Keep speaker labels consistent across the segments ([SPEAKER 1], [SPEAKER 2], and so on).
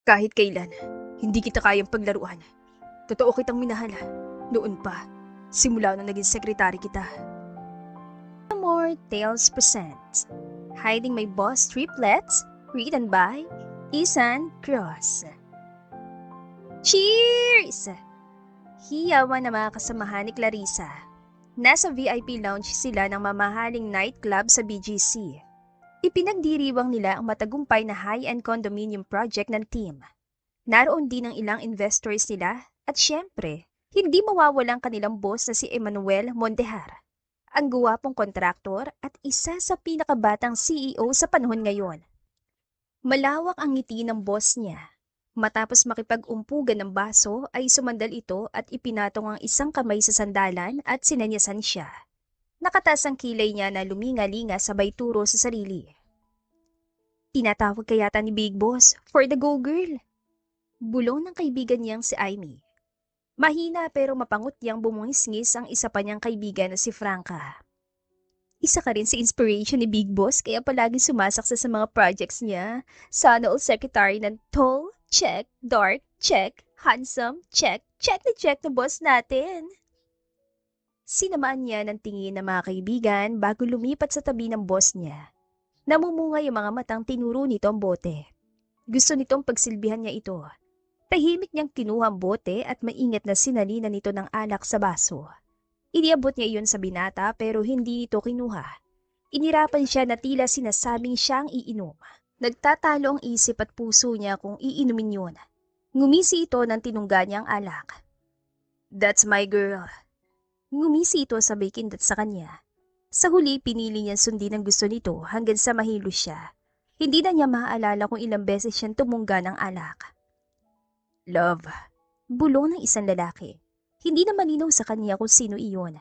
[SPEAKER 1] Kahit kailan, hindi kita kayang paglaruan. Totoo kitang minahal. Noon pa, simula nung naging sekretary kita.
[SPEAKER 2] More Tales presents Hiding My Boss Triplets, written by Isan Cross. Cheers! Hiyawan na mga kasamahan ni Clarissa. Nasa VIP lounge sila ng mamahaling nightclub sa BGC. Ipinagdiriwang nila ang matagumpay na high-end condominium project ng team. Naroon din ang ilang investors nila at syempre, hindi mawawalang kanilang boss na si Emmanuel Mondejar, ang guwapong kontraktor at isa sa pinakabatang CEO sa panahon ngayon. Malawak ang ngiti ng boss niya. Matapos makipag-umpugan ng baso ay sumandal ito at ipinatong ang isang kamay sa sandalan at sinanyasan siya. Nakataas ang kilay niya na luminga-linga sabay turo sa sarili. Tinatawag ka yata ni Big Boss for the go girl. Bulong ng kaibigan niyang si Amy. Mahina pero mapangutyang bumungis-ngis ang isa pa niyang kaibigan na si Franca. Isa ka rin sa inspiration ni Big Boss kaya palagi sumasaksa sa mga projects niya. Sana all secretary ng tall, check, dark, check, handsome, check, check na boss natin. Sinamaan niya ng tingin ng mga kaibigan bago lumipat sa tabi ng boss niya. Namumungay ang mga matang tinuro nito ang bote. Gusto nitong pagsilbihan niya ito. Tahimik niyang kinuha ang bote at maingat na sinalina nito ng alak sa baso. Iniabot niya iyon sa binata pero hindi ito kinuha. Inirapan siya na tila sinasabing siya ang iinom. Nagtatalo ang isip at puso niya kung iinumin yun. Ngumisi ito nang tinungga niya ang alak.
[SPEAKER 1] That's my girl.
[SPEAKER 2] Ngumisi ito sabay kindat sa kanya. Sa huli, pinili niyang sundin ang gusto nito hanggang sa mahilo siya. Hindi na niya maaalala kung ilang beses siyang tumungga ng alak.
[SPEAKER 1] Love.
[SPEAKER 2] Bulong ng isang lalaki. Hindi na malinaw sa kanya kung sino iyon.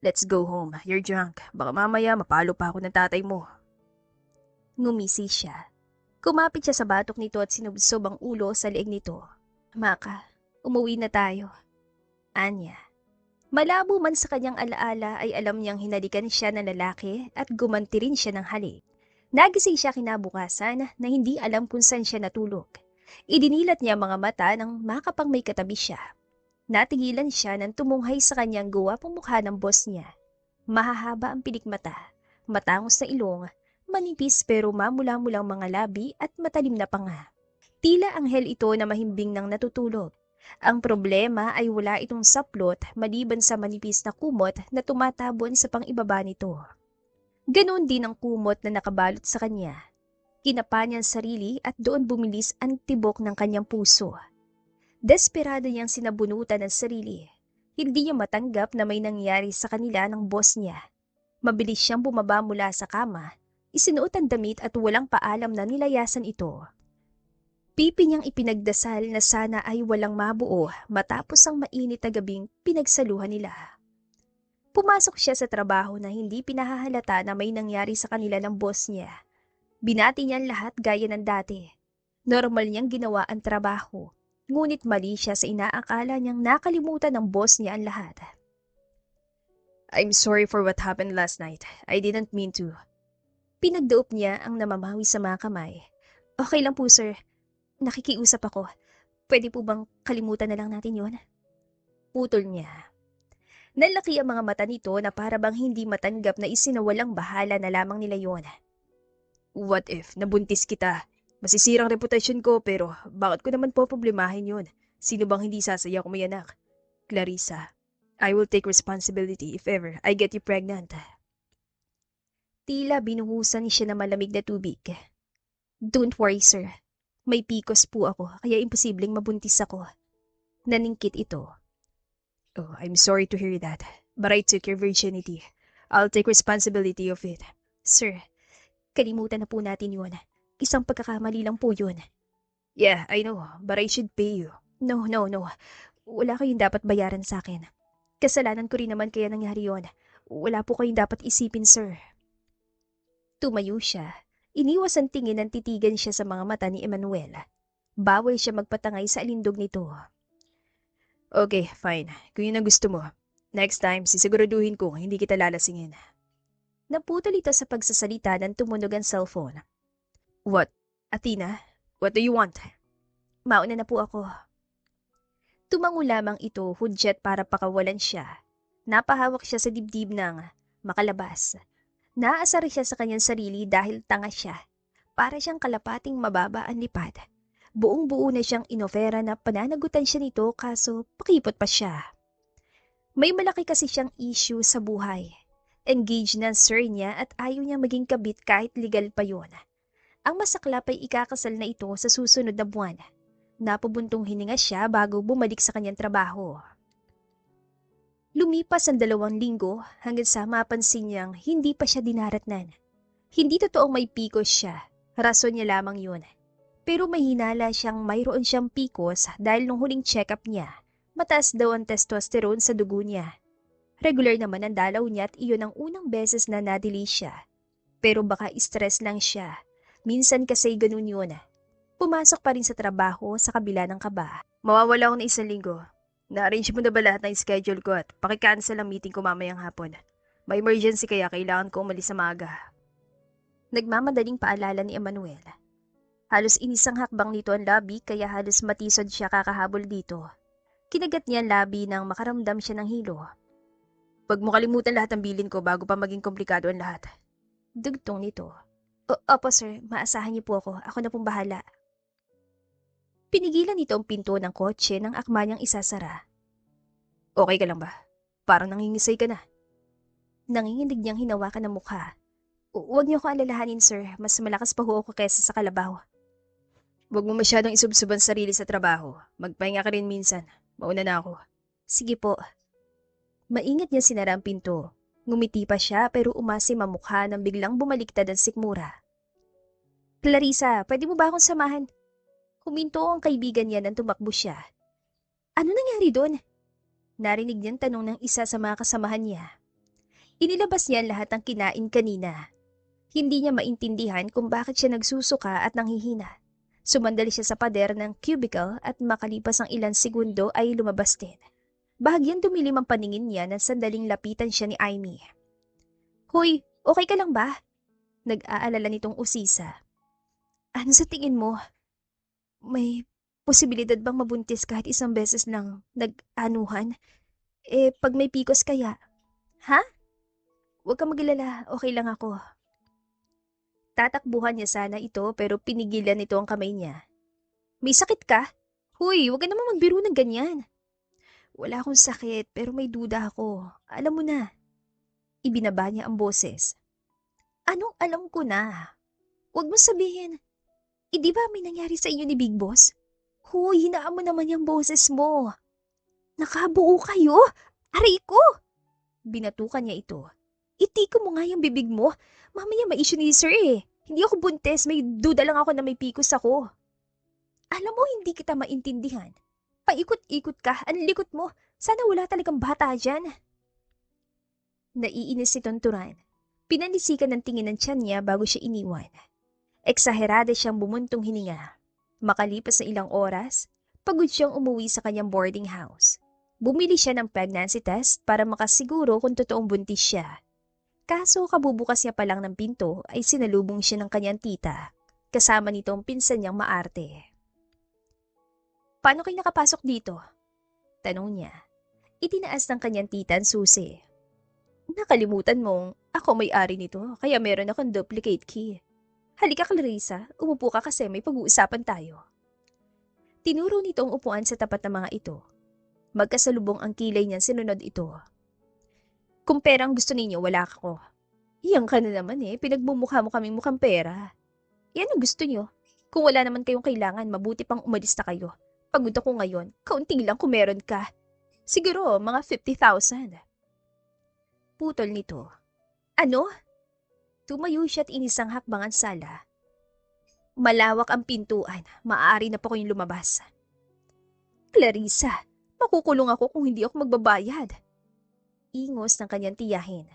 [SPEAKER 1] Let's go home. You're drunk. Baka mamaya mapalo pa ako ng tatay mo.
[SPEAKER 2] Ngumisi siya. Kumapit siya sa batok nito at sinubsob ang ulo sa leeg nito. Maka, umuwi na tayo. Anya. Malabo man sa kanyang alaala ay alam niyang hinalikan siya ng lalaki at gumanti rin siya ng halik. Nagising siya kinabukasan na hindi alam kung saan siya natulog. Idinilat niya mga mata nang makapang may katabi siya. Natigilan siya nang tumunghay sa kanyang guwapong mukha ng boss niya. Mahahaba ang pilikmata, matangos na ilong, manipis pero mamula-mulang mga labi at matalim na panga. Tila anghel ito na mahimbing nang natutulog. Ang problema ay wala itong saplot maliban sa manipis na kumot na tumatabon sa pang-ibaba nito. Ganoon din ang kumot na nakabalot sa kanya. Kinapa niya ang sarili at doon bumilis ang tibok ng kanyang puso. Desperado niyang sinabunutan ang sarili. Hindi niya matanggap na may nangyari sa kanila ng boss niya. Mabilis siyang bumaba mula sa kama, isinuot ang damit at walang paalam na nilayasan ito. Pipi niyang ipinagdasal na sana ay walang mabuo matapos ang mainit na gabing pinagsaluhan nila. Pumasok siya sa trabaho na hindi pinahahalata na may nangyari sa kanila ng boss niya. Binati niya ang lahat gaya ng dati. Normal niyang ginawa ang trabaho, ngunit mali siya sa inaakala niyang nakalimutan ng boss niya ang lahat.
[SPEAKER 1] I'm sorry for what happened last night. I didn't mean to.
[SPEAKER 2] Pinagdaop niya ang namamawi sa mga kamay. Okay lang po sir, nakikiusap ako. Pwede po bang kalimutan na lang natin yon? Putol niya. Nalaki ang mga mata nito na para bang hindi matanggap na isinawalang bahala na lamang nila yon.
[SPEAKER 1] What if nabuntis kita? Masisirang reputasyon ko pero bakit ko naman po problemahin yun? Sino bang hindi sasaya kung may anak? Clarissa, I will take responsibility if ever I get you pregnant.
[SPEAKER 2] Tila binuhusan siya ng malamig na tubig. Don't worry sir, may PCOS po ako kaya imposibleng mabuntis ako. Naningkit ito.
[SPEAKER 1] Oh, I'm sorry to hear that, but I took your virginity. I'll take responsibility of it.
[SPEAKER 2] Sir, kalimutan na po natin yun. Isang pagkakamali lang po yun.
[SPEAKER 1] Yeah, I know, but I should pay you.
[SPEAKER 2] No. Wala kayong dapat bayaran sa akin. Kasalanan ko rin naman kaya nangyari yon. Wala po kayong dapat isipin, sir. Tumayo siya. Iniwas ang tingin ng titigan siya sa mga mata ni Emmanuel. Bawal siya magpatangay sa alindog nito.
[SPEAKER 1] Okay, fine. Kung yun ang gusto mo. Next time, sisiguraduhin ko hindi kita lalasingin.
[SPEAKER 2] Naputol ito sa pagsasalita nang tumunog ang cellphone.
[SPEAKER 1] What? Athena? What do you want?
[SPEAKER 2] Mauna na po ako. Tumango lamang ito, hudyat para pakawalan siya. Napahawak siya sa dibdib ng makalabas. Naaasar siya sa kanyang sarili dahil tanga siya. Para siyang kalapating mababa ang lipad. Buong-buo na siyang inofera na pananagutan siya nito kaso pakipot pa siya. May malaki kasi siyang issue sa buhay. Engaged na sir niya at ayaw niya maging kabit kahit legal pa yon. Ang masaklap ay ikakasal na ito sa susunod na buwan. Napubuntong hininga siya bago bumalik sa kanyang trabaho. Lumipas ang 2 linggo hanggang sa mapansin niyang hindi pa siya dinaratnan. Hindi totoong may PCOS siya. Rason niya lamang yun. Pero may hinala siyang mayroon siyang PCOS dahil nung huling check-up niya, mataas daw ang testosterone sa dugo niya. Regular naman ang dalaw niya at iyon ang unang beses na nadili siya. Pero baka stress lang siya. Minsan kasi ganun yun. Pumasok pa rin sa trabaho sa kabila ng kaba. Mawawala ako ng 1 linggo. Na-arrange mo na ba lahat ng schedule ko at pakikancel ang meeting ko mamayang hapon? May emergency kaya kailangan ko umalis sa maaga. Nagmamadaling paalala ni Emmanuel. Halos inisang hakbang nito ang labi kaya halos matisod siya kakahabol dito. Kinagat niya ang labi nang makaramdam siya ng hilo. Huwag mo kalimutan lahat ng bilin ko bago pa maging komplikado ang lahat. Dugtong nito. Opo sir, maasahan niyo po ako. Ako na pong bahala. Pinigilan nito ang pinto ng kotse nang akma niyang isasara. Okay ka lang ba? Parang nangingisay ka na. Nanginginig niyang hinawakan ng mukha. Huwag niyo ko alalahanin sir, mas malakas pa ho ako kaysa sa kalabaw. Huwag mo masyadong isubsuban sarili sa trabaho. Magpahinga ka rin minsan. Mauna na ako. Sige po. Maingat niya sinara ang pinto. Ngumiti pa siya pero umasim ang mukha nang biglang bumaliktad ang sikmura. Clarissa, pwede mo ba akong samahan? Huminto ang kaibigan niya nang tumakbo siya. Ano nangyari doon? Narinig niyang tanong ng isa sa mga kasamahan niya. Inilabas niya lahat ng kinain kanina. Hindi niya maintindihan kung bakit siya nagsusuka at nanghihina. Sumandali siya sa pader ng cubicle at makalipas ang ilang segundo ay lumabas din. Bahagyang dumilim ang paningin niya nang sandaling lapitan siya ni Amy. Hoy, okay ka lang ba? Nag-aalala nitong usisa. Ano sa tingin mo? May posibilidad bang mabuntis kahit 1 beses lang nag-anuhan? Pag may PCOS kaya? Ha? Huwag kang mag-alala, okay lang ako. Tatakbuhan niya sana ito pero pinigilan nito ang kamay niya. May sakit ka? Huy, huwag ka naman magbiro ng ganyan. Wala akong sakit pero may duda ako. Alam mo na. Ibinaba niya ang boses. Anong alam ko na? Huwag mo sabihin. Di ba may nangyari sa inyo ni Big Boss? Huy, hinaan mo naman yung boses mo. Nakabuo kayo? Aray ko! Binatukan niya ito. Itiko mo nga yung bibig mo. Mamaya ma-issue ni sir eh. Hindi ako buntes, may duda lang ako na may PCOS ako. Alam mo, hindi kita maintindihan. Paikot-ikot ka, ang likot mo. Sana wala talagang bata dyan. Naiinis si Tonturan. Pinanisikan ng tingin ng tiyan niya bago siya iniwan. Eksaherada siyang bumuntong hininga. Makalipas na ilang oras, pagod siyang umuwi sa kanyang boarding house. Bumili siya ng pregnancy test para makasiguro kung totoong buntis siya. Kaso kabubukas niya pa lang ng pinto ay sinalubong siya ng kanyang tita. Kasama nito ang pinsan niyang maarte. Paano kayo nakapasok dito? Tanong niya. Itinaas ng kanyang tita ang susi. Nakalimutan mong ako may-ari nito kaya meron akong duplicate key. Halika Clarissa, umupo ka kasi may pag-uusapan tayo. Tinuro nito ang upuan sa tapat ng mga ito. Magkasalubong ang kilay niya sinunod ito. Kung perang gusto ninyo, wala ako. Iyang ka na naman eh, pinagmumukha mo kaming mukhang pera. Yan ang gusto nyo. Kung wala naman kayong kailangan, mabuti pang umalis na kayo. Pagod ako ngayon, kaunti lang kung meron ka. Siguro, mga 50,000. Putol nito. Ano? Tumayo siya at inisang hakbang ang sala. Malawak ang pintuan, maaari na po kayong lumabas. Clarissa, makukulong ako kung hindi ako magbabayad. Ingos ng kanyang tiyahin.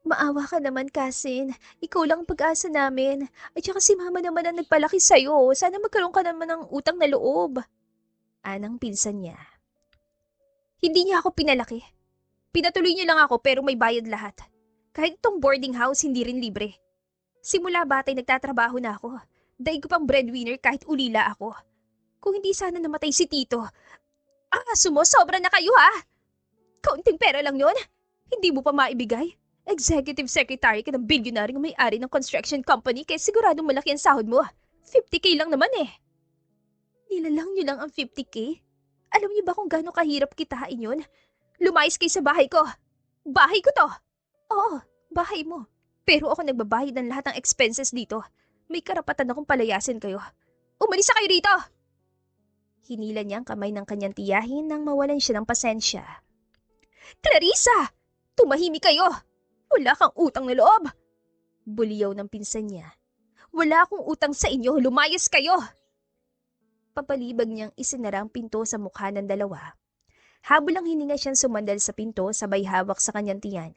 [SPEAKER 2] Maawa ka naman, Kasin. Ikaw lang ang pag-asa namin. At saka si Mama naman ang nagpalaki sa'yo. Sana magkaroon ka naman ng utang na loob. Anang pinsan niya. Hindi niya ako pinalaki. Pinatuloy niya lang ako pero may bayad lahat. Kahit itong boarding house, hindi rin libre. Simula batay nagtatrabaho na ako. Daig ko pang breadwinner kahit ulila ako. Kung hindi sana namatay si Tito. Sumosobra na kayo ha! Kaunting pera lang yon. Hindi mo pa maibigay. Executive Secretary ka ng bilyonaryong may-ari ng construction company kaya siguradong malaki ang sahod mo. 50K lang naman eh. Nilalang niyo lang ang 50K? Alam niyo ba kung gaano kahirap kitain yun? Lumayas kayo sa bahay ko. Bahay ko to. Oo, bahay mo. Pero ako nagbabayad ng lahat ng expenses dito. May karapatan akong palayasin kayo. Umalis na kayo rito! Hinila niya ang kamay ng kanyang tiyahin nang mawalan siya ng pasensya. Clarissa! Tumahimik kayo! Wala kang utang na loob! Buliyaw ng pinsan niya. Wala akong utang sa inyo, lumayas kayo! Papalibag niyang isinara ang pinto sa mukha ng dalawa. Habol ang hininga siyang sumandal sa pinto sabay hawak sa kanyang tiyan.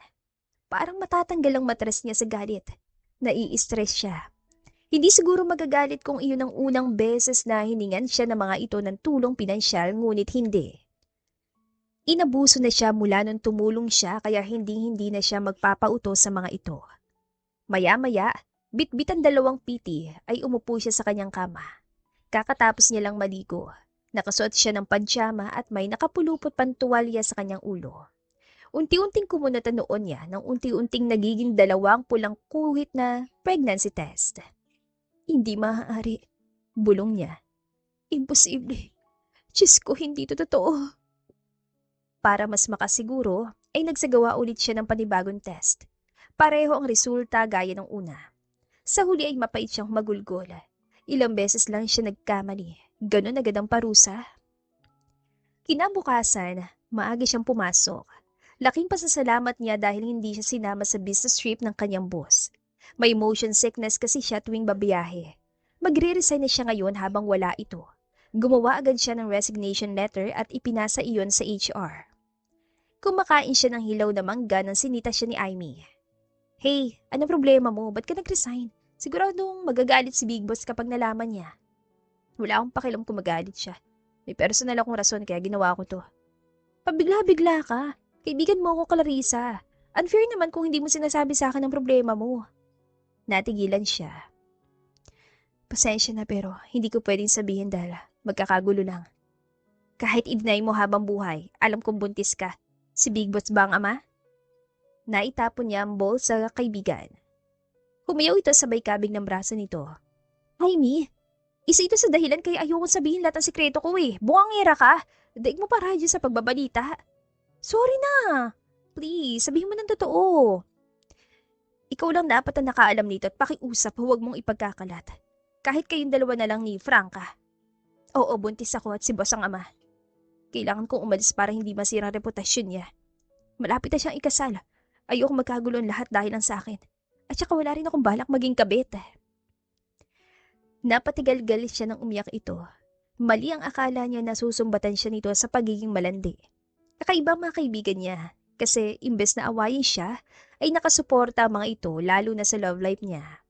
[SPEAKER 2] Parang matatanggal ang matras niya sa galit. Nai-stress siya. Hindi siguro magagalit kung iyon ang unang beses na hiningan siya ng mga ito ng tulong pinansyal ngunit hindi. Inabuso na siya mula nung tumulong siya kaya hindi na siya magpapautos sa mga ito. Maya-maya, bitbit ang dalawang piti ay umupo siya sa kanyang kama. Kakatapos niya lang maligo. Nakasuot siya ng pajama at may nakapulupot pang tuwalya sa kanyang ulo. Unti-unting kumunat ang noon niya nang unti-unting nagiging 2 pulang kuhit na pregnancy test. Hindi maaari. Bulong niya. Imposible. Diyos ko, hindi ito totoo. Para mas makasiguro, ay nagsagawa ulit siya ng panibagong test. Pareho ang resulta gaya ng una. Sa huli ay mapait siyang magulgol. Ilang beses lang siya nagkamali. Ganon agad ang parusa. Kinabukasan, maaga siyang pumasok. Laking pasasalamat niya dahil hindi siya sinama sa business trip ng kanyang boss. May motion sickness kasi siya tuwing babiyahe. Magre-resign na siya ngayon habang wala ito. Gumawa agad siya ng resignation letter at ipinasa iyon sa HR. Kumakain siya ng hilaw na mangga nang sinita siya ni Amy. Hey, anong problema mo? Ba't ka nag-resign? Siguradong magagalit si Big Boss kapag nalaman niya. Wala akong pakialam kung magalit siya. May personal akong rason kaya ginawa ko to. Pabigla-bigla ka. Kaibigan mo ako, Clarissa. Unfair naman kung hindi mo sinasabi sa akin ang problema mo. Natigilan siya. Pasensya na pero hindi ko pwedeng sabihin dahil magkakagulo lang. Kahit i-deny mo habang buhay, alam kong buntis ka. Si Big Boss ba ang ama? Naitapon niya ang bowl sa kaibigan. Humayaw ito sabay kabig ng braso nito. Amy, isa ito sa dahilan kaya ayokong sabihin lahat ng sikreto ko eh. Bungangera ka. Daig mo pa radyo sa pagbabalita. Sorry na. Please, sabihin mo ng totoo. Ikaw lang dapat ang nakaalam nito at pakiusap huwag mong ipagkakalat. Kahit kayong dalawa na lang ni Franca. Oo, buntis ako at si Boss ang ama. Kailangan kong umalis para hindi masira ang reputasyon niya. Malapit na siyang ikasal. Ayokong magkagulo ang lahat dahil lang sa akin. At saka wala rin akong balak maging kabit. Napatigal-gal siya nang umiyak ito. Mali ang akala niya na susumbatan siya nito sa pagiging malandi. Kakaiba mga kaibigan niya. Kasi imbes na awayin siya, ay nakasuporta ang mga ito lalo na sa love life niya.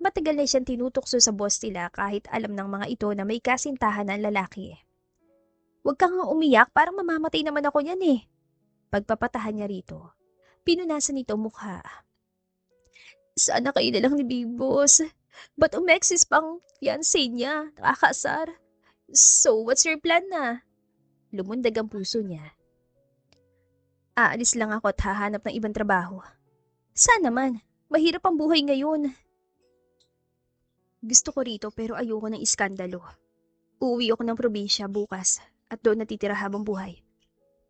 [SPEAKER 2] Matagal na siyang tinutukso sa boss nila kahit alam ng mga ito na may kasintahan ng lalaki. Huwag kang umiyak, parang mamamatay naman ako niyan eh. Pagpapatahan niya rito. Pinunasan nito mukha. Sana kayo na lang ni Big Boss. Ba't umexis pang fiancé niya? Nakakasar. So, what's your plan na? Lumundag ang puso niya. Aalis lang ako at hahanap ng ibang trabaho. Saan naman? Mahirap ang buhay ngayon. Gusto ko rito pero ayoko ng iskandalo. Uuwi ako ng probinsya bukas at doon natitira habang buhay.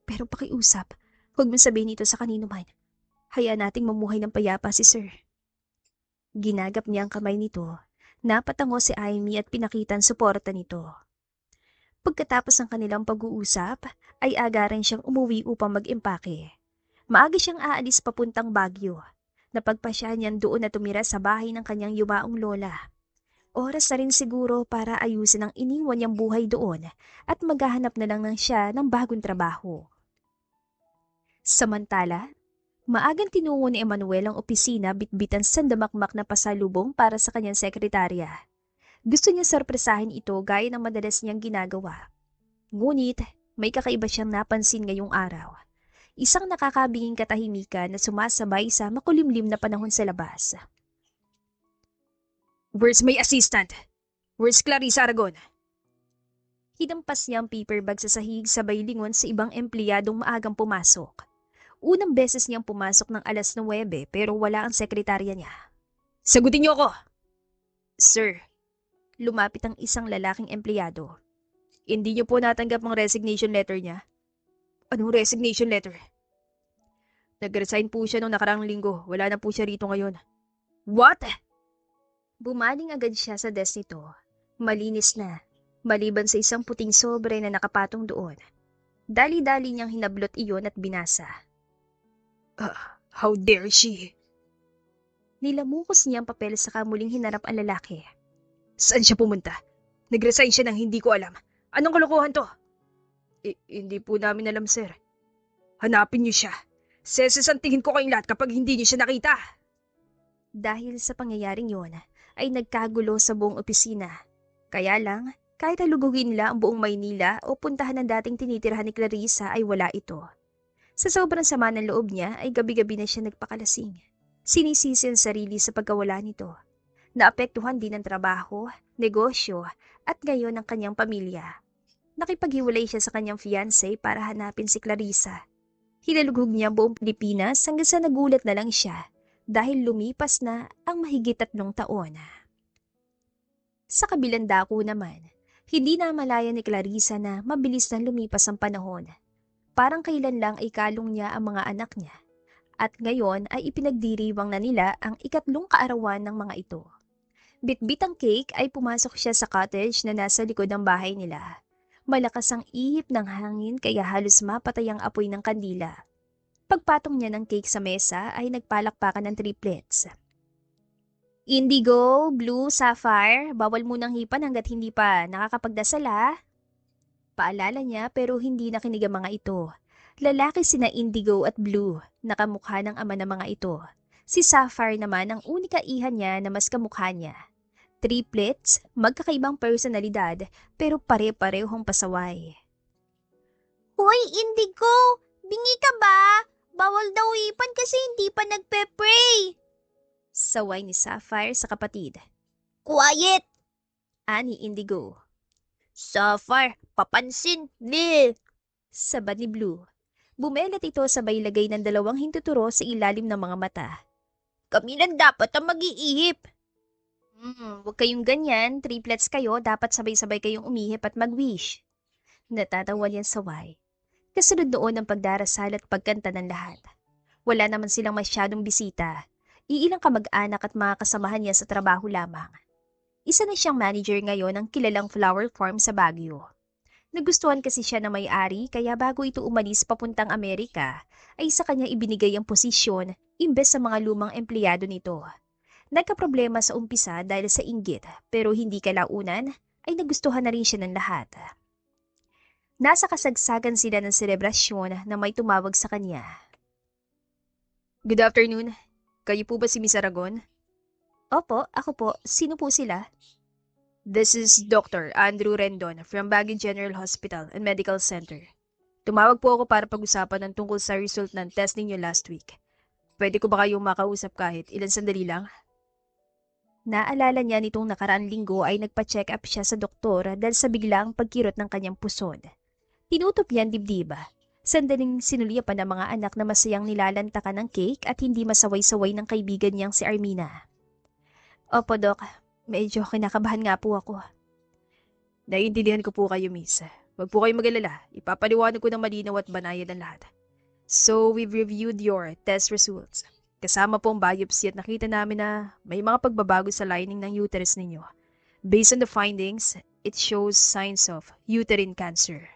[SPEAKER 2] Pero pakiusap, huwag mong sabihin ito sa kanino man. Hayaan nating mamuhay ng payapa si Sir. Ginagap niya ang kamay nito. Napatango si Amy at pinakita ang suporta nito. Pagkatapos ng kanilang pag-uusap, ay aga rin siyang umuwi upang mag-impake. Maaga siyang aalis papuntang Baguio. Napagpasyahan niyan doon na tumira sa bahay ng kanyang yumaong lola. Oras na rin siguro para ayusin ang iniwan niyang buhay doon at maghahanap na lang siya ng bagong trabaho. Samantala, maagang tinungo ni Emmanuel ang opisina bitbitan sandamakmak na pasalubong para sa kanyang sekretarya. Gusto niya sorpresahin ito gaya ng madalas niyang ginagawa. Ngunit, may kakaiba siyang napansin ngayong araw. Isang nakakabinging katahimikan na sumasabay sa makulimlim na panahon sa labas. Where's my assistant? Where's Clarissa Aragon? Hinampas niya ang paper bag sa sahig sabay lingon sa ibang empleyadong maagang pumasok. Unang beses niyang pumasok ng alas 9 pero wala ang sekretarya niya.
[SPEAKER 1] Sagutin niyo ako!
[SPEAKER 2] Sir, lumapit ang isang lalaking empleyado.
[SPEAKER 1] Hindi niyo po natanggap ang resignation letter niya. Anong resignation letter? Nag-resign po siya noong nakaraang linggo. Wala na po siya rito ngayon. What?
[SPEAKER 2] Bumaling agad siya sa desk nito. Malinis na, maliban sa isang puting sobre na nakapatong doon. Dali-dali niyang hinablot iyon at binasa.
[SPEAKER 1] How dare she?
[SPEAKER 2] Nilamukos niya ang papel sa muling hinarap ang lalaki.
[SPEAKER 1] Saan siya pumunta? Nag-resign siya nang hindi ko alam. Anong kalokohan to? Hindi po namin alam, sir. Hanapin niyo siya. Sesesantingin ko kayong lahat kapag hindi niyo siya nakita.
[SPEAKER 2] Dahil sa pangyayaring yon, ay nagkagulo sa buong opisina. Kaya lang, kahit halugugin nila ang buong Maynila o puntahan ng dating tinitirhan ni Clarissa ay wala ito. Sa sobrang sama ng loob niya ay gabi-gabi na siya nagpakalasing. Sinisisi ang sarili sa pagkawala nito. Naapektuhan din ang trabaho, negosyo, at ngayon ang kanyang pamilya. Nakipaghiwalay siya sa kanyang fiancé para hanapin si Clarissa. Hinalugog niya ang buong Pilipinas hanggang sa nagulat na lang siya dahil lumipas na ang mahigit 3 taon. Sa kabilang dako naman, hindi na malaya ni Clarissa na mabilis na lumipas ang panahon. Parang kailan lang ay kalong niya ang mga anak niya. At ngayon ay ipinagdiriwang na nila ang 3 kaarawan ng mga ito. Bitbit ang cake ay pumasok siya sa cottage na nasa likod ng bahay nila. Malakas ang ihip ng hangin kaya halos mapatay ang apoy ng kandila. Pagpatong niya ng cake sa mesa ay nagpalakpakan ng triplets. Indigo, blue, sapphire, bawal munang hipan hanggat hindi pa nakakapagdasal ha. Paalala niya pero hindi nakinig ang mga ito. Lalaki sina Indigo at Blue, nakamukha ng ama ng mga ito. Si Sapphire naman ang unika ihan niya na mas kamukha niya. Triplets, magkakaibang personalidad pero pare-parehong pasaway. Hoy, Indigo! Bingi ka ba? Bawal daw ipan kasi hindi pa nagpe-pray. Saway ni Sapphire sa kapatid. Quiet! Ani Indigo. Sapphire, papansin, Lil! Sabad ni Blue. Bumelat ito sabay lagay ng 2 hintuturo sa ilalim ng mga mata. Kami lang dapat ang mag-iihip. Huwag kayong ganyan, triplets kayo, dapat sabay-sabay kayong umihip at mag-wish. Natatawa niyan saway. Kasunod noon ang pagdarasal at pagkanta ng lahat. Wala naman silang masyadong bisita. Iilang kamag-anak at mga kasamahan niya sa trabaho lamang. Isa na siyang manager ngayon ng kilalang flower farm sa Baguio. Nagustuhan kasi siya na may-ari kaya bago ito umalis papuntang Amerika, ay sa kanya ibinigay ang posisyon imbes sa mga lumang empleyado nito. Nagkaproblema sa umpisa dahil sa inggit pero hindi kalaunan ay nagustuhan na rin siya ng lahat. Nasa kasagsagan sila ng selebrasyon na may tumawag sa kanya.
[SPEAKER 1] Good afternoon. Kayo po ba si Miss Aragon?
[SPEAKER 2] Opo, ako po. Sino po sila?
[SPEAKER 1] This is Dr. Andrew Rendon from Baguio General Hospital and Medical Center. Tumawag po ako para pag-usapan ng tungkol sa result ng test ninyo last week. Pwede ko ba kayong makausap kahit ilang sandali lang?
[SPEAKER 2] Naalala niya nitong nakaraang linggo ay nagpa-check up siya sa doktor dahil sa biglaang pagkirot ng kanyang puson. Tinutup niya ang dibdib. Sandaling sinulyapan ng mga anak na masayang nilalantakan ng cake at hindi masaway-saway ng kaibigan niyang si Armina. Opo, Dok. Medyo kinakabahan nga po ako.
[SPEAKER 1] Naiintindihan ko po kayo, Miss. Huwag po kayong mag-alala. Ipapaliwanag ko ng malinaw at banayad ang lahat. So, we've reviewed your test results. Kasama po ang biopsy at nakita namin na may mga pagbabago sa lining ng uterus ninyo. Based on the findings, it shows signs of uterine cancer.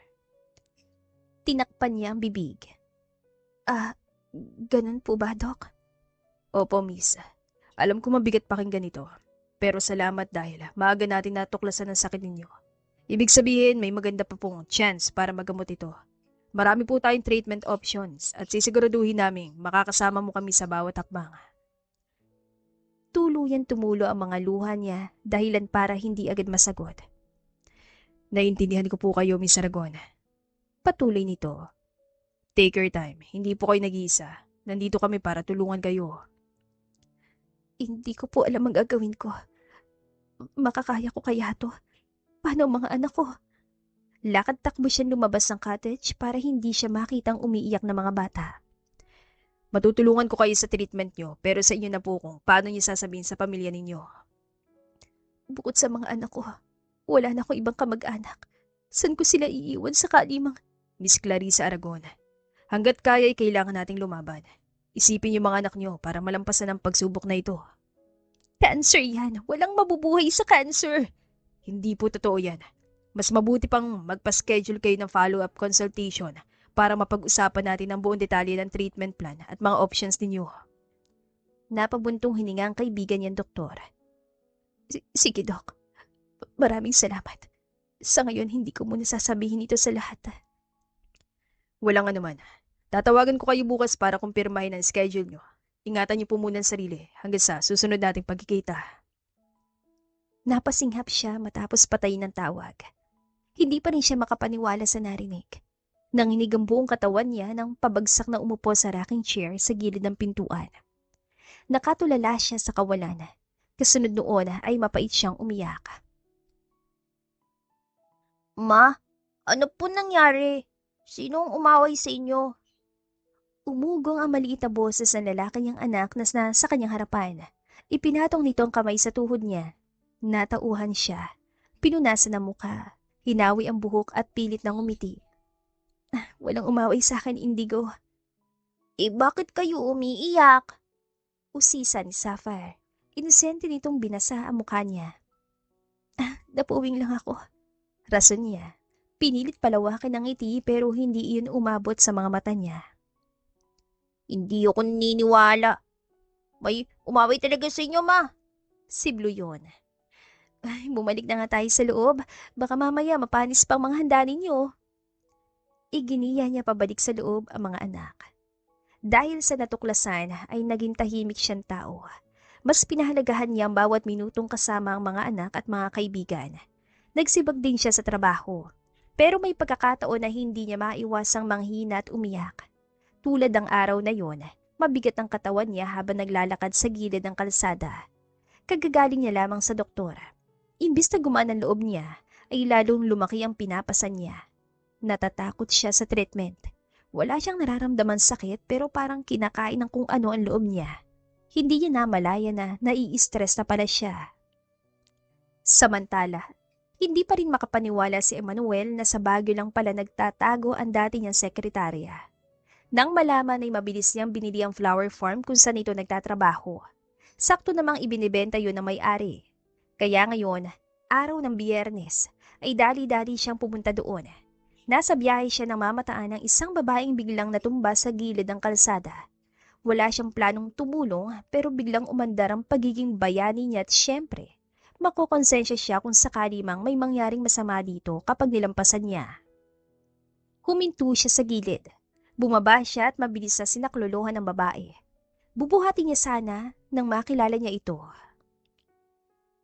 [SPEAKER 2] Tinakpan niya ang bibig. Ganun po ba, Dok?
[SPEAKER 1] Opo, Miss. Alam ko mabigat pakinggan ito. Pero salamat dahil maaga natin natuklasan ang sakit ninyo. Ibig sabihin, may maganda pa pong chance para magamot ito. Marami po tayong treatment options at sisiguraduhin namin makakasama mo kami sa bawat hakbang.
[SPEAKER 2] Tuluyan tumulo ang mga luha niya dahilan para hindi agad masagot.
[SPEAKER 1] Naiintindihan ko po kayo, Miss Aragon.
[SPEAKER 2] Patuloy nito.
[SPEAKER 1] Take your time. Hindi po kayo nag-iisa. Nandito kami para tulungan kayo.
[SPEAKER 2] Hindi ko po alam ang gagawin ko. Makakaya ko kaya to? Paano ang mga anak ko? Lakad-takbo siyang lumabas ng cottage para hindi siya makitang umiiyak na mga bata.
[SPEAKER 1] Matutulungan ko kayo sa treatment nyo, pero sa inyo na po kung paano niyo sasabihin sa pamilya ninyo.
[SPEAKER 2] Bukod sa mga anak ko, wala na akong ibang kamag-anak. Saan ko sila iiwan sa kalimang?
[SPEAKER 1] Miss Clarissa Aragon, hanggat kaya ay kailangan nating lumaban. Isipin yung mga anak nyo para malampasan ang pagsubok na ito.
[SPEAKER 2] Cancer yan. Walang mabubuhay sa cancer.
[SPEAKER 1] Hindi po totoo yan. Mas mabuti pang magpa-schedule kayo ng follow-up consultation para mapag-usapan natin ang buong detalye ng treatment plan at mga options ninyo.
[SPEAKER 2] Napabuntong hininga ang kaibigan niyang doktor. Sige, Dok. Maraming salamat. Sa ngayon, hindi ko muna sasabihin ito sa lahat.
[SPEAKER 1] Walang anuman. Tatawagan ko kayo bukas para kumpirmahin ang schedule nyo. Ingatan niyo po muna ang sarili hanggang sa susunod nating pagkikita.
[SPEAKER 2] Napasinghap siya matapos patayin ng tawag. Hindi pa rin siya makapaniwala sa narinig. Nanginig ang buong katawan niya nang pabagsak na umupo sa rocking chair sa gilid ng pintuan. Nakatulala siya sa kawalan. Kasunod noon ay mapait siyang umiyak. Ma, ano po nangyari? Sinong umaway sa inyo? Umugong ang maliit na boses ng lalaki niyang anak na nasa kanyang harapan. Ipinatong nito ang kamay sa tuhod niya. Natauhan siya. Pinunasan ang muka. Hinawi ang buhok at pilit ng umiti. Walang umaway sa akin, Indigo. Bakit kayo umiiyak? Usisa ni Sapphire. Inosente nitong binasa ang mukha niya. Napuwing lang ako. Rason niya. Pinilit palawakin ang ngiti pero hindi iyon umabot sa mga mata niya. Hindi ako naniniwala. May umaway talaga sa inyo, Ma. Siblo yun. Ay, bumalik na nga tayo sa loob. Baka mamaya mapanis pang mga handa ninyo. Iginiya niya pabalik sa loob ang mga anak. Dahil sa natuklasan ay naging tahimik siyang tao. Mas pinahalagahan niya ang bawat minutong kasama ang mga anak at mga kaibigan. Nagsibag din siya sa trabaho. Pero may pagkakataon na hindi niya maiwasang manghina at umiyak. Tulad ng araw na yon, mabigat ang katawan niya habang naglalakad sa gilid ng kalsada. Kagagaling niya lamang sa doktor. Imbis na gumaan ang loob niya, ay lalong lumaki ang pinapasan niya. Natatakot siya sa treatment. Wala siyang nararamdaman sakit pero parang kinakain ng kung ano ang loob niya. Hindi niya namalaya na nai-stress na pala siya. Samantala, hindi pa rin makapaniwala si Emmanuel na sa Baguio lang pala nagtatago ang dati niyang sekretarya. Nang malaman ay mabilis niyang binili ang flower farm kung saan ito nagtatrabaho. Sakto namang ibinibenta yun ng may-ari. Kaya ngayon, araw ng Biyernes, ay dali-dali siyang pumunta doon. Nasa biyahe siya nang mamataan ng isang babaeng biglang natumba sa gilid ng kalsada. Wala siyang planong tumulong pero biglang umandar ang pagiging bayani niya at syempre, makokonsensya siya kung sakali mang may mangyaring masama dito kapag nilampasan niya. Huminto siya sa gilid. Bumaba siya at mabilis na sinaklolohan ng babae. Bubuhatin niya sana nang makilala niya ito.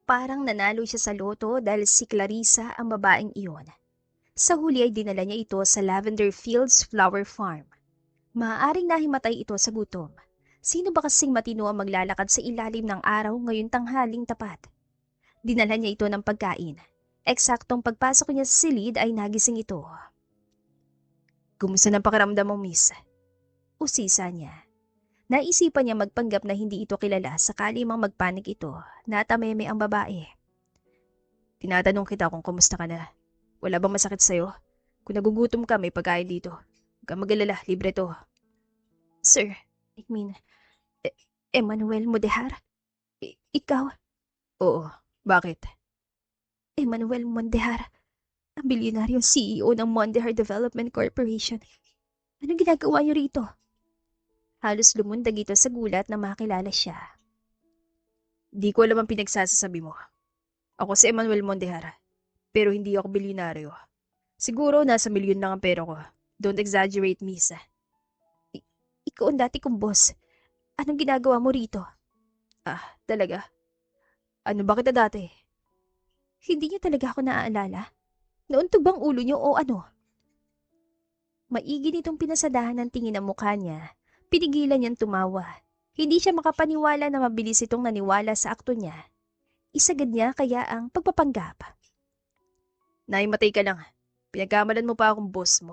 [SPEAKER 2] Parang nanalo siya sa loto dahil si Clarissa ang babaeng iyon. Sa huli ay dinala niya ito sa Lavender Fields Flower Farm. Maaaring nahimatay ito sa gutom. Sino ba kasing matino ang maglalakad sa ilalim ng araw ngayong tanghaling tapat? Dinala niya ito ng pagkain. Eksaktong pagpasok niya sa silid ay nagising ito.
[SPEAKER 1] Kumusta ng pakiramdam mo, miss?
[SPEAKER 2] Usisa niya. Naisipan niya magpanggap na hindi ito kilala sakali mang magpanik ito. Natameme ang babae.
[SPEAKER 1] Tinatanong kita kung kumusta ka na. Wala bang masakit sa'yo? Kung nagugutom ka, may pagkain dito. Huwag kang mag-alala, libre to.
[SPEAKER 2] Sir, Emmanuel Modehar? Ikaw?
[SPEAKER 1] Oo, bakit?
[SPEAKER 2] Emmanuel Mondehar, ang bilyonaryong CEO ng Mondehar Development Corporation. Anong ginagawa niyo rito? Halos lumundag ito sa gulat na makilala siya.
[SPEAKER 1] Di ko alam ang pinagsasasabi mo. Ako si Emmanuel Mondehar, pero hindi ako bilyonaryo. Siguro nasa milyon lang ang pera ko. Don't exaggerate, miss.
[SPEAKER 2] Ikaw ang dati kong boss. Anong ginagawa mo rito?
[SPEAKER 1] Talaga? Ano ba kita dati?
[SPEAKER 2] Hindi niyo talaga ako naaalala? Nauntog bang ulo niyo o ano? Maigi nitong pinasadahan ng tingin ang mukha niya. Pinigilan niyang tumawa. Hindi siya makapaniwala na mabilis itong naniwala sa akto niya. Isagad niya kaya ang pagpapanggap.
[SPEAKER 1] Naimatay ka lang. Pinagkamalan mo pa akong boss mo.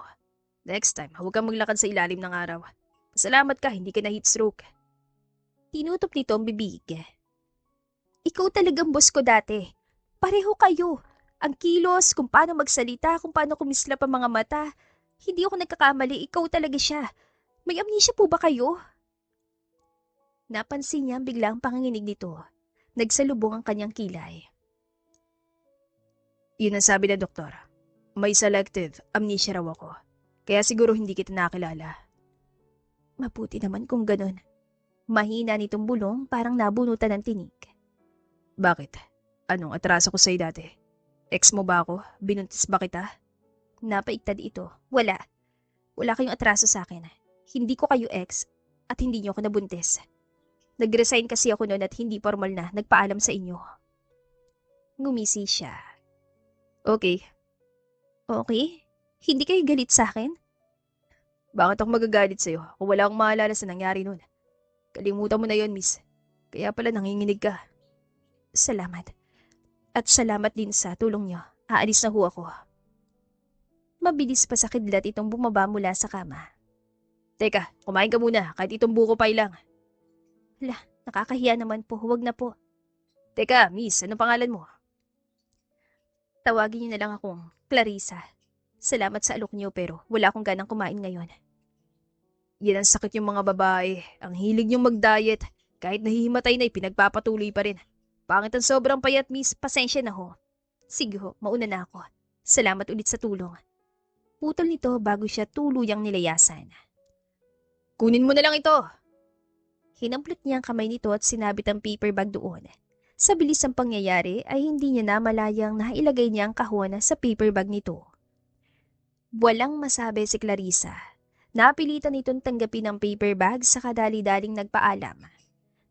[SPEAKER 1] Next time, huwag kang maglakad sa ilalim ng araw. Pasalamat ka, hindi ka na heat stroke.
[SPEAKER 2] Tinutup nito ang bibig. Ikaw talagang boss ko dati. Pareho kayo. Ang kilos, kung paano magsalita, kung paano kumislap ang mga mata. Hindi ako nagkakamali, ikaw talaga siya. May amnesia po ba kayo? Napansin niya biglang panginginig nito. Nagsalubong ang kanyang kilay.
[SPEAKER 1] Yun ang sabi ng doktor. May selective amnesia raw ako. Kaya siguro hindi kita nakilala.
[SPEAKER 2] Mabuti naman kung ganun. Mahina nitong bulong parang nabunutan ng tinig.
[SPEAKER 1] Bakit? Anong atraso ko sa'yo dati? Ex mo ba ako? Binuntis ba kita?
[SPEAKER 2] Napaiktad ito. Wala. Wala kayong atraso sa akin. Hindi ko kayo ex at hindi niyo ako nabuntis. Nag-resign kasi ako noon at hindi formal na nagpaalam sa inyo. Ngumisi siya.
[SPEAKER 1] Okay.
[SPEAKER 2] Okay? Hindi kayo galit sa akin?
[SPEAKER 1] Bakit ako magagalit sa'yo kung wala akong maalala sa nangyari nun? Kalimutan mo na yon, miss. Kaya pala nanginginig ka.
[SPEAKER 2] Salamat. At salamat din sa tulong niyo. Aalis na ho ako. Mabilis pa sa kidlat itong bumaba mula sa kama.
[SPEAKER 1] Teka, kumain ka muna kahit itong buko pie lang.
[SPEAKER 2] Nakakahiya naman po. Huwag na po.
[SPEAKER 1] Teka, miss, anong pangalan mo?
[SPEAKER 2] Tawagin niyo na lang akong Clarissa. Salamat sa alok niyo pero wala akong ganang kumain ngayon.
[SPEAKER 1] Yan ang sakit yung mga babae. Ang hilig niyong mag-diet. Kahit nahihimatay na, pinagpapatuloy pa rin. Pangit ang sobrang payat, miss.
[SPEAKER 2] Pasensya na ho. Sige ho, mauna na ako. Salamat ulit sa tulong. Putol nito bago siya tuluyang nilayasan.
[SPEAKER 1] Kunin mo na lang ito.
[SPEAKER 2] Hinamplot niya ang kamay nito at sinabit ang paper bag doon. Sa bilis ng pangyayari ay hindi niya namalayang nailagay niya ang kahon sa paper bag nito. Walang masabi si Clarissa. Napilitan itong tanggapin ang paper bag sa kadali-daling nagpaalam.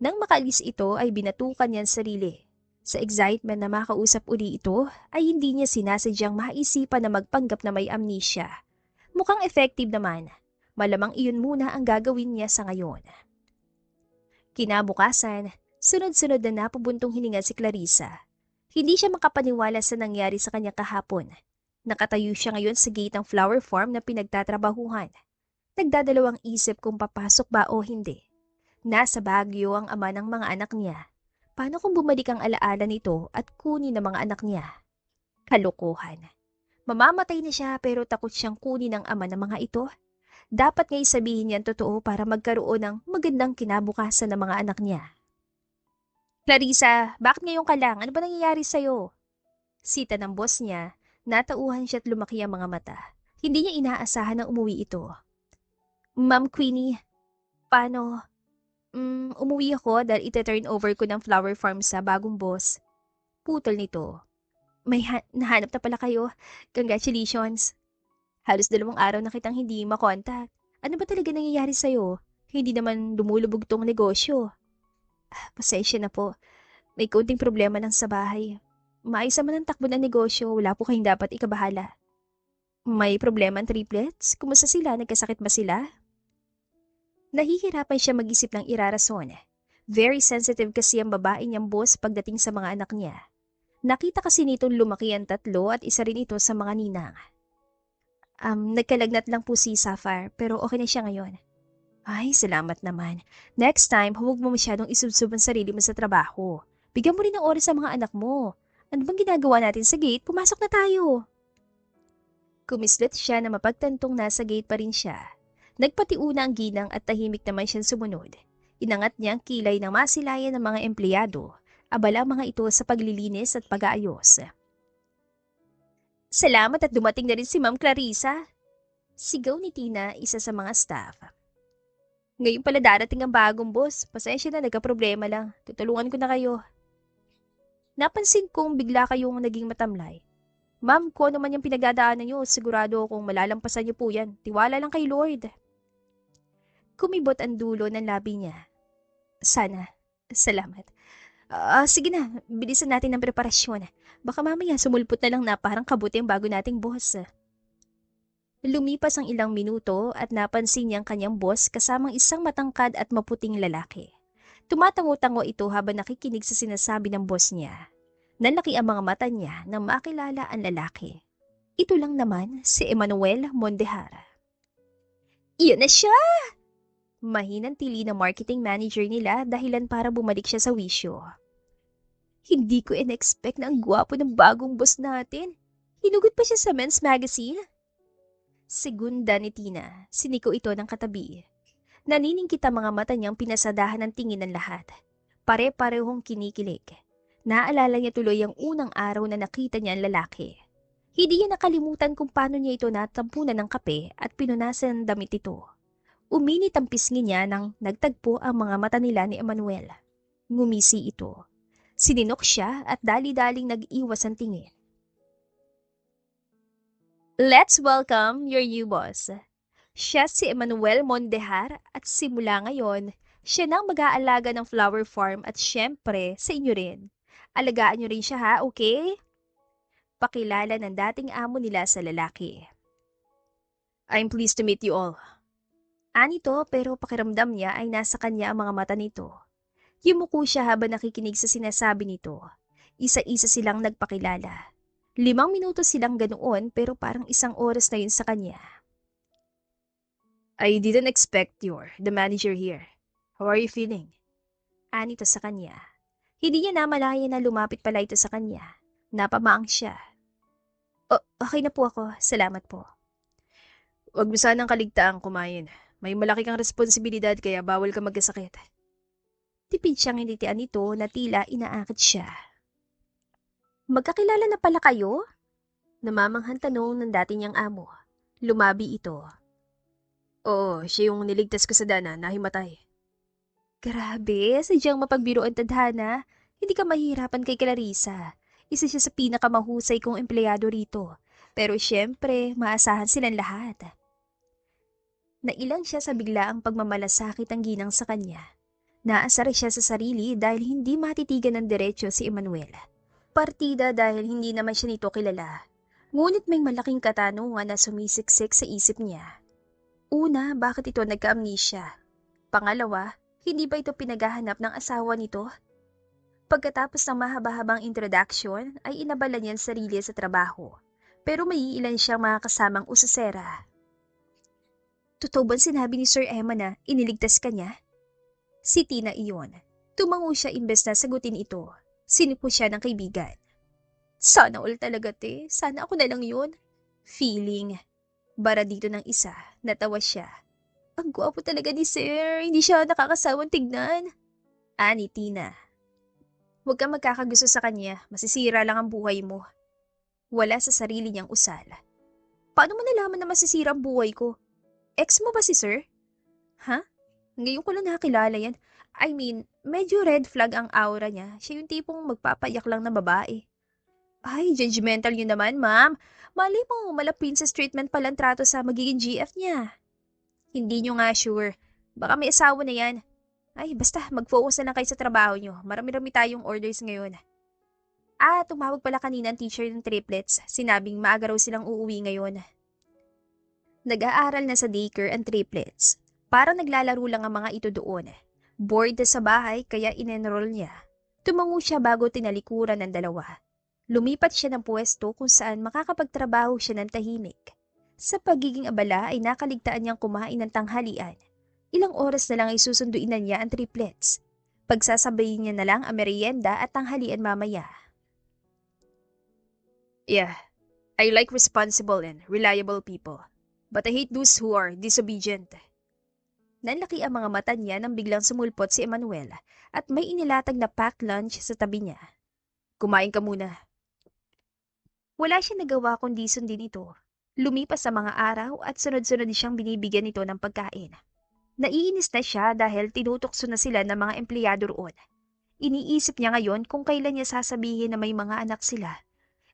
[SPEAKER 2] Nang makaalis ito ay binatukan niya ang sarili. Sa excitement na makausap uli ito ay hindi niya sinasadyang maisipan na magpanggap na may amnesia. Mukhang effective naman. Malamang iyon muna ang gagawin niya sa ngayon. Kinabukasan, sunod-sunod na napubuntong hininga si Clarissa. Hindi siya makapaniwala sa nangyari sa kanya kahapon. Nakatayo siya ngayon sa gate ng flower farm na pinagtatrabahuhan. Nagdadalawang isip kung papasok ba o hindi. Nasa Baguio ang ama ng mga anak niya. Paano kung bumalik ang alaala nito at kunin ng mga anak niya? Kalokohan. Mamamatay na siya pero takot siyang kunin ng ama ng mga ito. Dapat nga'y sabihin niya ang totoo para magkaroon ng magandang kinabukasan ng mga anak niya. Clarissa, bakit ngayon ka lang? Ano ba nangyayari sa'yo? Sita ng boss niya, natauhan siya at lumaki ang mga mata. Hindi niya inaasahan na umuwi ito. Ma'am Queenie, paano? Umuwi ako dahil ite-turn over ko ng flower farm sa bagong boss. Putol nito. May nahanap na pala kayo. Congratulations. Halos 2 araw na kitang hindi makontak. Ano ba talaga nangyayari sa'yo? Hindi naman lumulubog tong negosyo. Pasensya na po. May konting problema lang sa bahay. Maayos naman ang takbo ng negosyo. Wala po kayong dapat ikabahala. May problema ang triplets? Kumusta sila? Nagkasakit ba sila? Nahihirapan siya mag-isip ng irarason. Very sensitive kasi ang babae niyang boss pagdating sa mga anak niya. Nakita kasi nitong lumaki ang 3 at isa rin ito sa mga ninang. Nagkalagnat lang po si Sapphire pero okay na siya ngayon. Ay, salamat naman. Next time, huwag mo masyadong isubsob ang sarili mo sa trabaho. Bigyan mo rin ng oras sa mga anak mo. Ano bang ginagawa natin sa gate? Pumasok na tayo. Kumislit siya na mapagtantong nasa gate pa rin siya. Nagpatiuna ang ginang at tahimik naman siyang sumunod. Inangat niya ang kilay ng masilayan ng mga empleyado. Abala mga ito sa paglilinis at pag-aayos. Salamat at dumating na rin si Ma'am Clarissa. Sigaw ni Tina, isa sa mga staff. Ngayon pala darating ang bagong boss. Pasensya na, nagka-problema lang. Tutulungan ko na kayo. Napansin kong bigla kayong naging matamlay. Ma'am, kung ano man yung pinagdadaanan niyo, sigurado akong malalampasan niyo po yan. Tiwala lang kay Lord. Kumibot ang dulo ng labi niya. Sana. Salamat. Sige na, bilisan natin ang preparasyon. Baka mamaya sumulpot na lang na parang kabuti ang bago nating boss. Lumipas ang ilang minuto at napansin niya ang kanyang boss kasamang isang matangkad at maputing lalaki. Tumatango-tango ito habang nakikinig sa sinasabi ng boss niya. Nanlaki ang mga mata niya nang makilala ang lalaki. Ito lang naman si Emmanuel Mondehara. Iyon na siya! Mahinang tili ng marketing manager nila dahilan para bumalik siya sa wisyo. Hindi ko in-expect na ang gwapo ng bagong boss natin. Hinugot pa siya sa men's magazine. Segunda ni Tina, siniko ito ng katabi. Naniningkit ang mga mata niyang pinasadahan ng tingin ng lahat. Pare-parehong kinikilig. Naalala niya tuloy ang unang araw na nakita niya ang lalaki. Hindi niya nakalimutan kung paano niya ito natampunan ng kape at pinunasan ng damit ito. Uminit ang pisngi niya nang nagtagpo ang mga mata nila ni Emmanuel. Ngumisi ito. Sininok siya at dali-daling nag-iwas ang tingin. Let's welcome your new boss. Siya si Emmanuel Mondehar at simula ngayon, siya nang mag-aalaga ng flower farm at syempre sa inyo rin. Alagaan niyo rin siya ha, okay? Pakilala ng dating amo nila sa lalaki.
[SPEAKER 1] I'm pleased to meet you all.
[SPEAKER 2] Anito pero pakiramdam niya ay nasa kanya ang mga mata nito. Yumuko siya habang nakikinig sa sinasabi nito. Isa-isa silang nagpakilala. 5 minuto silang ganoon pero parang 1 oras na yun sa kanya.
[SPEAKER 1] I didn't expect you're the manager here. How are you feeling?
[SPEAKER 2] Anito sa kanya. Hindi niya namalaya na lumapit pala ito sa kanya. Napamaang siya. Okay na po ako. Salamat po.
[SPEAKER 1] Huwag mo sanang kaligtaang kumain. May malaki kang responsibilidad kaya bawal ka magkasakit.
[SPEAKER 2] Tipid siyang hinitian nito na tila inaakit siya. Magkakilala na pala kayo? Namamanghan tanong ng dati niyang amo. Lumabi ito.
[SPEAKER 1] Oo, siya yung niligtas ko sa dana na himatay.
[SPEAKER 2] Grabe, sadyang mapagbiro ang tadhana. Hindi ka mahihirapan kay Clarissa. Isa siya sa pinakamahusay kong empleyado rito. Pero syempre, maasahan silang lahat. Nailang siya sa biglaang pagmamalasakit ang ginang sa kanya. Naasar siya sa sarili dahil hindi matitigan ng diretsyo si Emmanuel. Partida dahil hindi naman siya nito kilala. Ngunit may malaking katanungan na sumisiksik sa isip niya. Una, bakit ito nagka-amnesia? Pangalawa, hindi ba ito pinaghahanap ng asawa nito? Pagkatapos ng mahaba-habang introduction, ay inabala niya ang sarili sa trabaho. Pero may ilan siyang mga kasamang usasera. Totoo ba sinabi ni Sir Emma na iniligtas ka niya? Si Tina iyon. Tumango siya imbes na sagutin ito. Sinipo siya ng kaibigan. Sana all talaga te. Sana ako na lang yun. Feeling. Bara dito ng isa. Natawa siya. Ang gwapo talaga ni Sir. Hindi siya nakakasawang tignan. Ani Tina. Huwag kang magkakagusto sa kanya. Masisira lang ang buhay mo. Wala sa sarili niyang usal. Paano mo nalaman na masisira ang buhay ko? Ex mo ba si Sir? Ha? Ngayon ko lang nakakilala yan. I mean, medyo red flag ang aura niya. Siya yung tipong magpapayak lang na babae. Ay, judgmental yun naman, ma'am. Mali mo, mala princess treatment palang trato sa magiging GF niya. Hindi nyo nga sure. Baka may asawa na yan. Ay, basta, mag-focus na lang kayo sa trabaho nyo. Marami-rami tayong orders ngayon. Tumawag pala kanina ang teacher ng triplets. Sinabing maaga raw silang uuwi ngayon. Nag-aaral na sa daycare ang triplets. Parang naglalaro lang ang mga ito doon. Bored na sa bahay kaya in-enroll niya. Tumango siya bago tinalikuran ng dalawa. Lumipat siya ng pwesto kung saan makakapagtrabaho siya ng tahimik. Sa pagiging abala ay nakaligtaan niyang kumain ng tanghalian. Ilang oras na lang ay susunduin na niya ang triplets. Pagsasabayin niya na lang ang merienda at tanghalian mamaya.
[SPEAKER 1] Yeah, I like responsible and reliable people. But I hate those who are disobedient.
[SPEAKER 2] Nanlaki ang mga mata niya nang biglang sumulpot si Emmanuel at may inilatag na packed lunch sa tabi niya.
[SPEAKER 1] Kumain ka muna.
[SPEAKER 2] Wala siyang nagawa kundi sundin ito. Lumipas sa mga araw at sunod-sunod siyang binibigyan nito ng pagkain. Naiinis na siya dahil tinutokso na sila ng mga empleyado roon. Iniisip niya ngayon kung kailan niya sasabihin na may mga anak sila.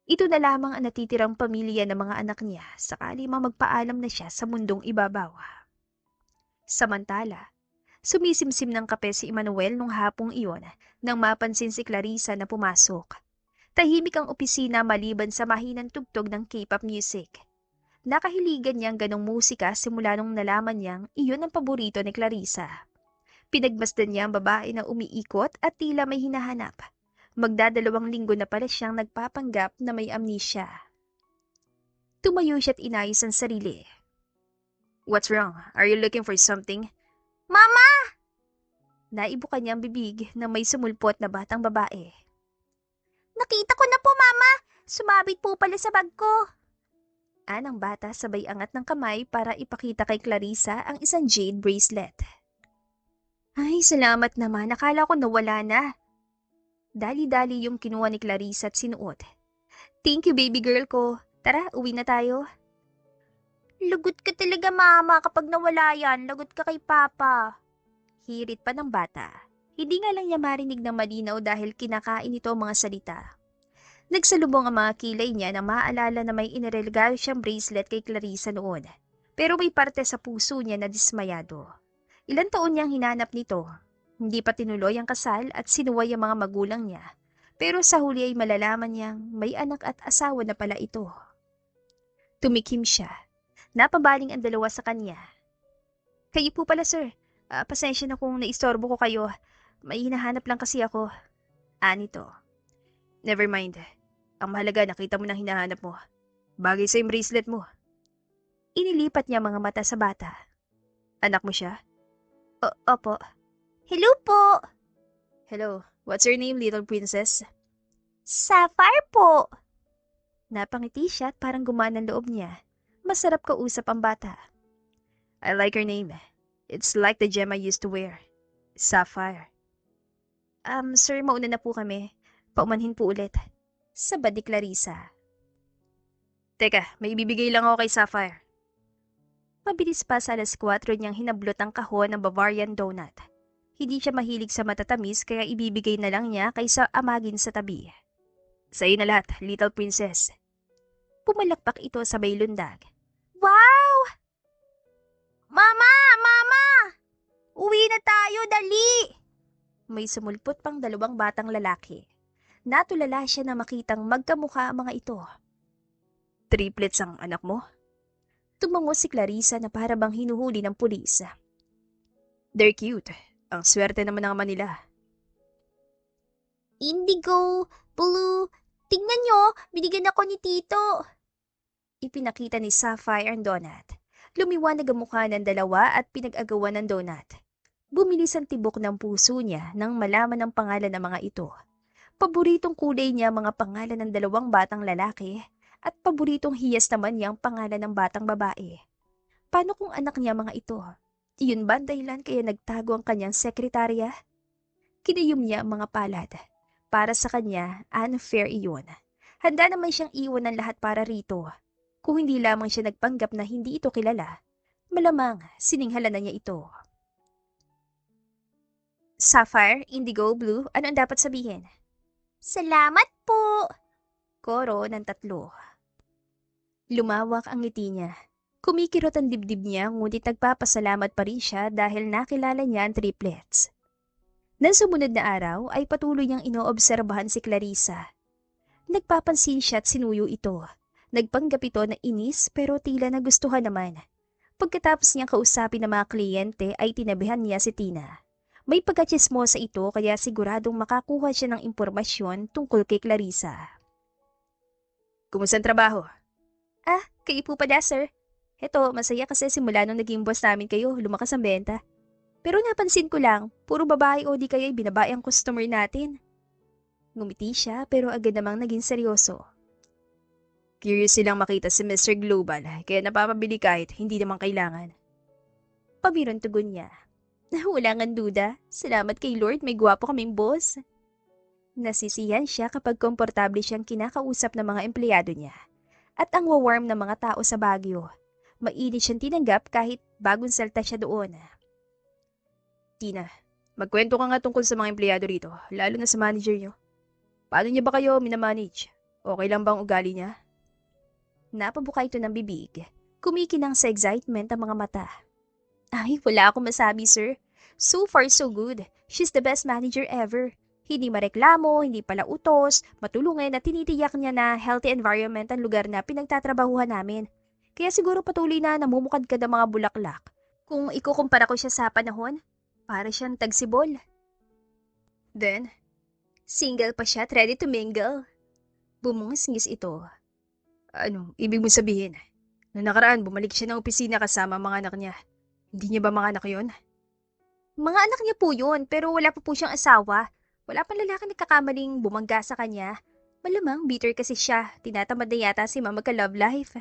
[SPEAKER 2] Ito na lamang ang natitirang pamilya ng mga anak niya sakali magpaalam na siya sa mundong ibabaw. Samantala, sumisimsim ng kape si Emmanuel nung hapong iyon nang mapansin si Clarissa na pumasok. Tahimik ang opisina maliban sa mahinang tugtog ng K-pop music. Nakahiligan niyang ganong musika simula nung nalaman niyang iyon ang paborito ni Clarissa. Pinagmasdan niya ang babae na umiikot at tila may hinahanap. Magdadalawang linggo na pala siyang nagpapanggap na may amnesia. Tumayo siya't inayos ang sarili.
[SPEAKER 1] What's wrong? Are you looking for something?
[SPEAKER 2] Mama! Naibukan niya ang bibig na may sumulpot na batang babae. Nakita ko na po, Mama! Sumabit po pala sa bag ko. Anang bata sabay angat ng kamay para ipakita kay Clarissa ang isang jade bracelet. Ay, salamat naman. Akala ko nawala na. Dali-dali yung kinuha ni Clarissa at sinuot. Thank you, baby girl ko. Tara, uwi na tayo. Lagot ka talaga, Mama. Kapag nawala yan, lagot ka kay Papa. Hirit pa ng bata. Hindi nga lang niya marinig ng malinaw dahil kinakain ito ang mga salita. Nagsalubong ang mga kilay niya na maaalala na may iniregalo siyang bracelet kay Clarissa noon. Pero may parte sa puso niya na dismayado. Ilang taon niyang hinanap nito. Hindi pa tinuloy ang kasal at sinuway ang mga magulang niya. Pero sa huli ay malalaman niyang may anak at asawa na pala ito. Tumikim siya. Napabaling ang dalawa sa kanya. Kayo po pala, sir. Pasensya na kung naistorbo ko kayo. May hinahanap lang kasi ako. Anito.
[SPEAKER 1] Never mind. Ang mahalaga, nakita mo ng hinahanap mo. Bagay sa yung bracelet mo.
[SPEAKER 2] Inilipat niya mga mata sa bata.
[SPEAKER 1] Anak mo siya?
[SPEAKER 2] Opo. Hello po!
[SPEAKER 1] Hello, what's your name, little princess?
[SPEAKER 2] Sapphire po! Napangiti siya at parang gumana ang loob niya. Masarap kausap ang bata.
[SPEAKER 1] I like your name. It's like the gem I used to wear. Sapphire.
[SPEAKER 2] Sir, mauna na po kami. Paumanhin po ulit. Sabad ni Clarissa.
[SPEAKER 1] Teka, may ibibigay lang ako kay Sapphire.
[SPEAKER 2] Mabilis pa sa alas 4 niyang hinablot ang kahon ng Bavarian donut. Hindi siya mahilig sa matatamis kaya ibibigay na lang niya kaysa amagin sa tabi.
[SPEAKER 1] Sa'yo na lahat, little princess.
[SPEAKER 2] Pumalakpak ito sabay lundag. Wow! Mama! Mama! Uwi na tayo, dali! May sumulpot pang dalawang batang lalaki. Natulala siya na makitang magkamukha ang mga ito.
[SPEAKER 1] Triplets ang anak mo?
[SPEAKER 2] Tumango si Clarissa na para bang hinuhuli ng pulis.
[SPEAKER 1] They're cute. Ang swerte naman ng ama nila.
[SPEAKER 2] Indigo, blue, tingnan nyo, binigyan ako ni Tito. Ipinakita ni Sapphire ang donut. Lumiwanag ang mukha ng dalawa at pinag-agawan ng donut. Bumilis ang tibok ng puso niya nang malaman ang pangalan ng mga ito. Paboritong kulay niya mga pangalan ng dalawang batang lalaki at paboritong hiyas naman niya ang pangalan ng batang babae. Paano kung anak niya mga ito? Iyon ba ang dahilan kaya nagtago ang kanyang sekretarya? Kinayom niya ang mga palad. Para sa kanya, unfair iyon. Handa naman siyang iwan ng lahat para rito. Kung hindi lamang siya nagpanggap na hindi ito kilala, malamang sininghalan na niya ito. Sapphire, indigo, blue, ano ang dapat sabihin? Salamat po! Koro ng tatlo. Lumawak ang ngiti niya. Kumikirot ang dibdib niya ngunit nagpapasalamat pa rin siya dahil nakilala niya ang triplets. Nang sumunod na araw ay patuloy niyang inoobserbahan si Clarissa. Nagpapansin siya at sinuyo ito. Nagpanggap ito na inis pero tila nagustuhan naman. Pagkatapos niyang kausapin ng mga kliyente ay tinabihan niya si Tina. May pagkatsismosa ito kaya siguradong makakuha siya ng impormasyon tungkol kay Clarissa.
[SPEAKER 1] Kumusta ang trabaho?
[SPEAKER 2] Kayo po pala, sir. Heto, masaya kasi simula nung naging boss namin kayo, lumakas ang benta. Pero napansin ko lang, puro babae o di kaya'y binabae ang customer natin. Ngumiti siya pero agad namang naging seryoso.
[SPEAKER 1] Curious silang makita si Mr. Global kaya napapabili kahit hindi naman kailangan.
[SPEAKER 2] Pabirong tugon niya. Wala ngang duda. Salamat kay Lord may gwapo kaming boss. Nasisiyan siya kapag komportable siyang kinakausap ng mga empleyado niya. At ang warm ng mga tao sa Baguio. Mainit siyang tinanggap kahit bagong salta siya doon.
[SPEAKER 1] Tina, magkwento ka nga tungkol sa mga empleyado rito, lalo na sa manager niyo. Paano niya ba kayo minamanage? Okay lang bang ugali niya?
[SPEAKER 2] Napabuka ito ng bibig. Kumikinang sa excitement ang mga mata. Ay, wala akong masabi, sir. So far, so good. She's the best manager ever. Hindi mareklamo, hindi pala utos, matulungin at tinitiyak niya na healthy environment ang lugar na pinagtatrabahuhan namin. Kaya siguro patuloy na namumukadkad ang mga bulaklak. Kung ikukumpara ko siya sa panahon, para siyang tagsibol.
[SPEAKER 1] Then,
[SPEAKER 2] Single pa siya at ready to mingle. Bumungis-ngis ito.
[SPEAKER 1] Ano, ibig mo sabihin? Noong nakaraan, bumalik siya ng opisina kasama ang mga anak niya. Hindi niya ba mga anak yon?
[SPEAKER 2] Mga anak niya po yun, pero wala pa po siyang asawa. Wala pang lalaki nagkakamaling bumangga sa kanya. Malamang bitter kasi siya. Tinatamad na yata si mama ka-love life.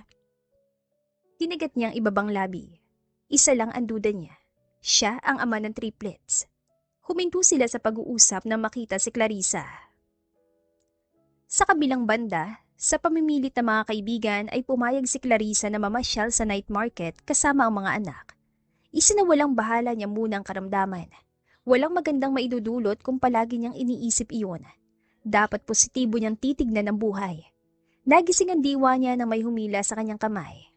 [SPEAKER 2] Tinagat niyang ibabang labi. Isa lang ang duda niya. Siya ang ama ng triplets. Huminto sila sa pag-uusap nang makita si Clarissa. Sa kabilang banda, sa pamimilit ng mga kaibigan ay pumayag si Clarissa na mamasyal sa night market kasama ang mga anak. Isinawalang bahala niya muna ang karamdaman. Walang magandang maidudulot kung palagi niyang iniisip iyon. Dapat positibo niyang titignan ang buhay. Nagising ang diwa niya na may humila sa kanyang kamay.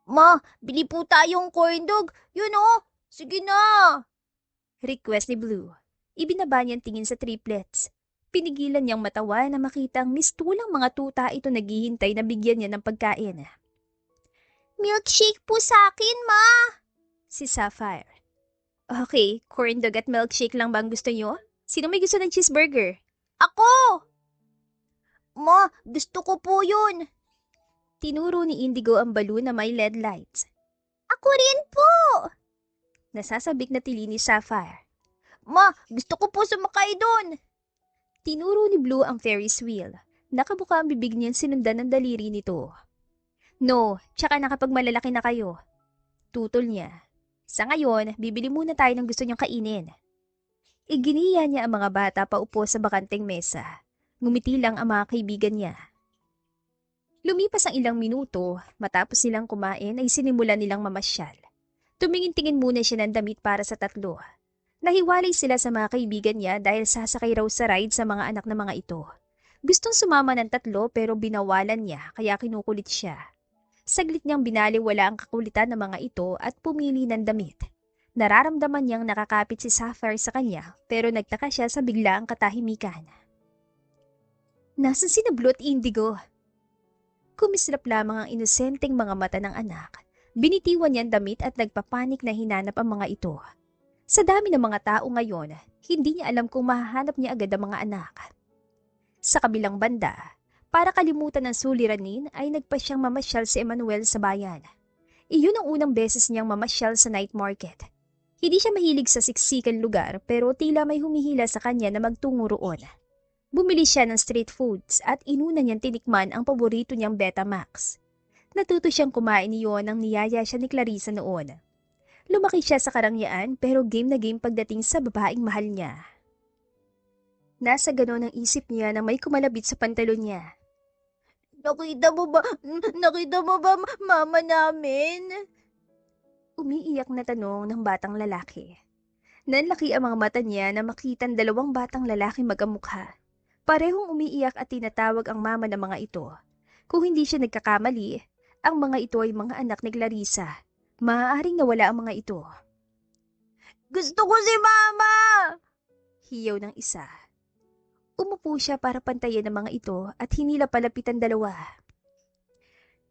[SPEAKER 2] Ma, bili po tayong corn dog. Yun oh, sige na. Request ni Blue. Ibinaba niyang tingin sa triplets. Pinigilan niyang matawa na makitang mistulang mga tuta ito naghihintay na bigyan niya ng pagkain. Milkshake po sa akin, ma. Si Sapphire. Okay, corn dog at milkshake lang ba ang gusto niyo? Sino may gusto ng cheeseburger? Ako! Ma, gusto ko po yun. Tinuro ni Indigo ang balloon na may LED lights. Ako rin po! Nasasabik na tili ni Sapphire. Ma, gusto ko po sumakay doon. Tinuro ni Blue ang Ferris wheel. Nakabuka ang bibig niyan sinundan ng daliri nito. No, tsaka na kapag malalaki na kayo. Tutol niya. Sa ngayon, bibili muna tayo ng gusto niyang kainin. Iginiya niya ang mga bata paupo sa bakanteng mesa. Ngumiti lang ang mga kaibigan niya. Lumipas ang ilang minuto, matapos nilang kumain ay sinimulan nilang mamasyal. Tumingin-tingin muna siya ng damit para sa tatlo. Nahiwalay sila sa mga kaibigan niya dahil sasakay raw sa ride sa mga anak ng mga ito. Gustong sumama ng tatlo pero binawalan niya kaya kinukulit siya. Saglit niyang binaliwala ang kakulitan ng mga ito at pumili ng damit. Nararamdaman niyang nakakapit si Sapphire sa kanya pero nagtaka siya sa biglaang katahimikan. Nasaan si Blue at Indigo? Kumislap lamang ang inosenteng mga mata ng anak. Binitiwan niya ang damit at nagpapanik na hinanap ang mga ito. Sa dami ng mga tao ngayon, hindi niya alam kung mahahanap niya agad ang mga anak. Sa kabilang banda, para kalimutan ng suliranin ay nagpa siyang mamasyal si Emmanuel sa bayan. Iyon ang unang beses niyang mamasyal sa night market. Hindi siya mahilig sa siksikan lugar pero tila may humihila sa kanya na magtungo roon. Bumili siya ng street foods at inuna niyang tinikman ang paborito niyang Betamax. Natuto siyang kumain niyon nang niyaya siya ni Clarissa noon. Lumaki siya sa karangyaan pero game na game pagdating sa babaeng mahal niya. Nasa ganon ang isip niya nang may kumalabit sa pantalon niya. Nakita mo ba? Nakita mo ba mama namin? Umiiyak na tanong ng batang lalaki. Nanlaki ang mga mata niya na makitang dalawang batang lalaki magkamukha. Parehong umiiyak at tinatawag ang mama ng mga ito. Kung hindi siya nagkakamali, ang mga ito ay mga anak ni Clarissa. Maaaring nawala ang mga ito. Gusto ko si mama! Hiyaw ng isa. Umupo siya para pantayan ng mga ito at hinila palapit ang dalawa.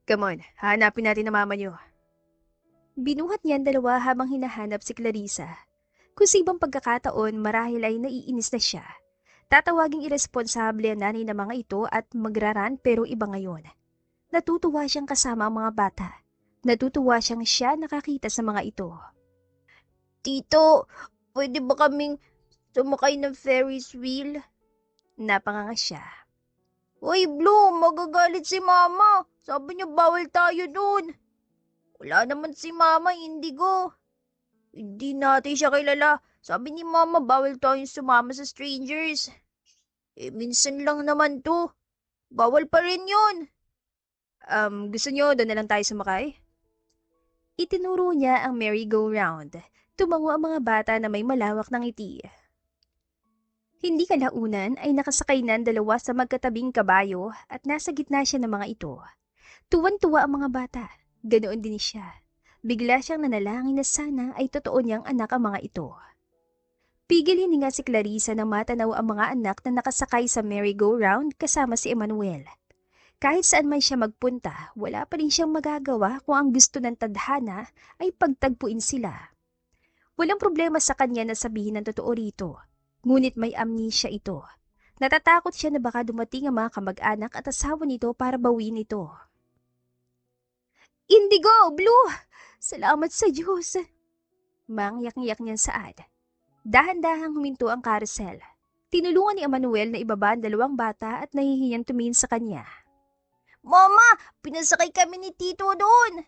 [SPEAKER 2] Come on, hanapin natin ang mama niyo. Binuhat niya ang dalawa habang hinahanap si Clarissa. Kung sa ibang pagkakataon marahil ay naiinis na siya. Tatawaging iresponsable ang nanay ng mga ito at magraran pero iba ngayon. Natutuwa siyang kasama ang mga bata. Natutuwa siyang siya nakakita sa mga ito. Tito, pwede ba kaming sumakay ng Ferris wheel? Napanganga siya. Hoy Blue, magagalit si mama. Sabi niya bawal tayo dun. Wala naman si mama, Indigo. Hindi natin siya kilala. Sabi ni mama bawal tayong sumama sa strangers. Minsan lang naman to. Bawal pa rin yun. Gusto niyo doon na lang tayo sumakay? Itinuro niya ang merry-go-round. Tumango ang mga bata na may malawak ng ngiti. Hindi kalaunan ay nakasakay na ang dalawa sa magkatabing kabayo at nasa gitna siya ng mga ito. Tuwan-tuwa ang mga bata. Ganoon din siya. Bigla siyang nanalangin na sana ay totoo niyang anak ang mga ito. Pigil hininga si Clarissa na matanaw ang mga anak na nakasakay sa merry-go-round kasama si Emmanuel. Kahit saan man siya magpunta, wala pa rin siyang magagawa kung ang gusto ng tadhana ay pagtagpuin sila. Walang problema sa kanya na sabihin ang totoo rito, ngunit may amnesia ito. Natatakot siya na baka dumating ang mga kamag-anak at asawa nito para bawiin ito. Indigo! Blue! Salamat sa Diyos! Mangyak-ngyak niyang saad. Dahan-dahang huminto ang carousel. Tinulungan ni Emmanuel na ibaba ang dalawang bata at nahihiyang tumingin sa kanya. Mama! Pinasakay kami ni Tito doon!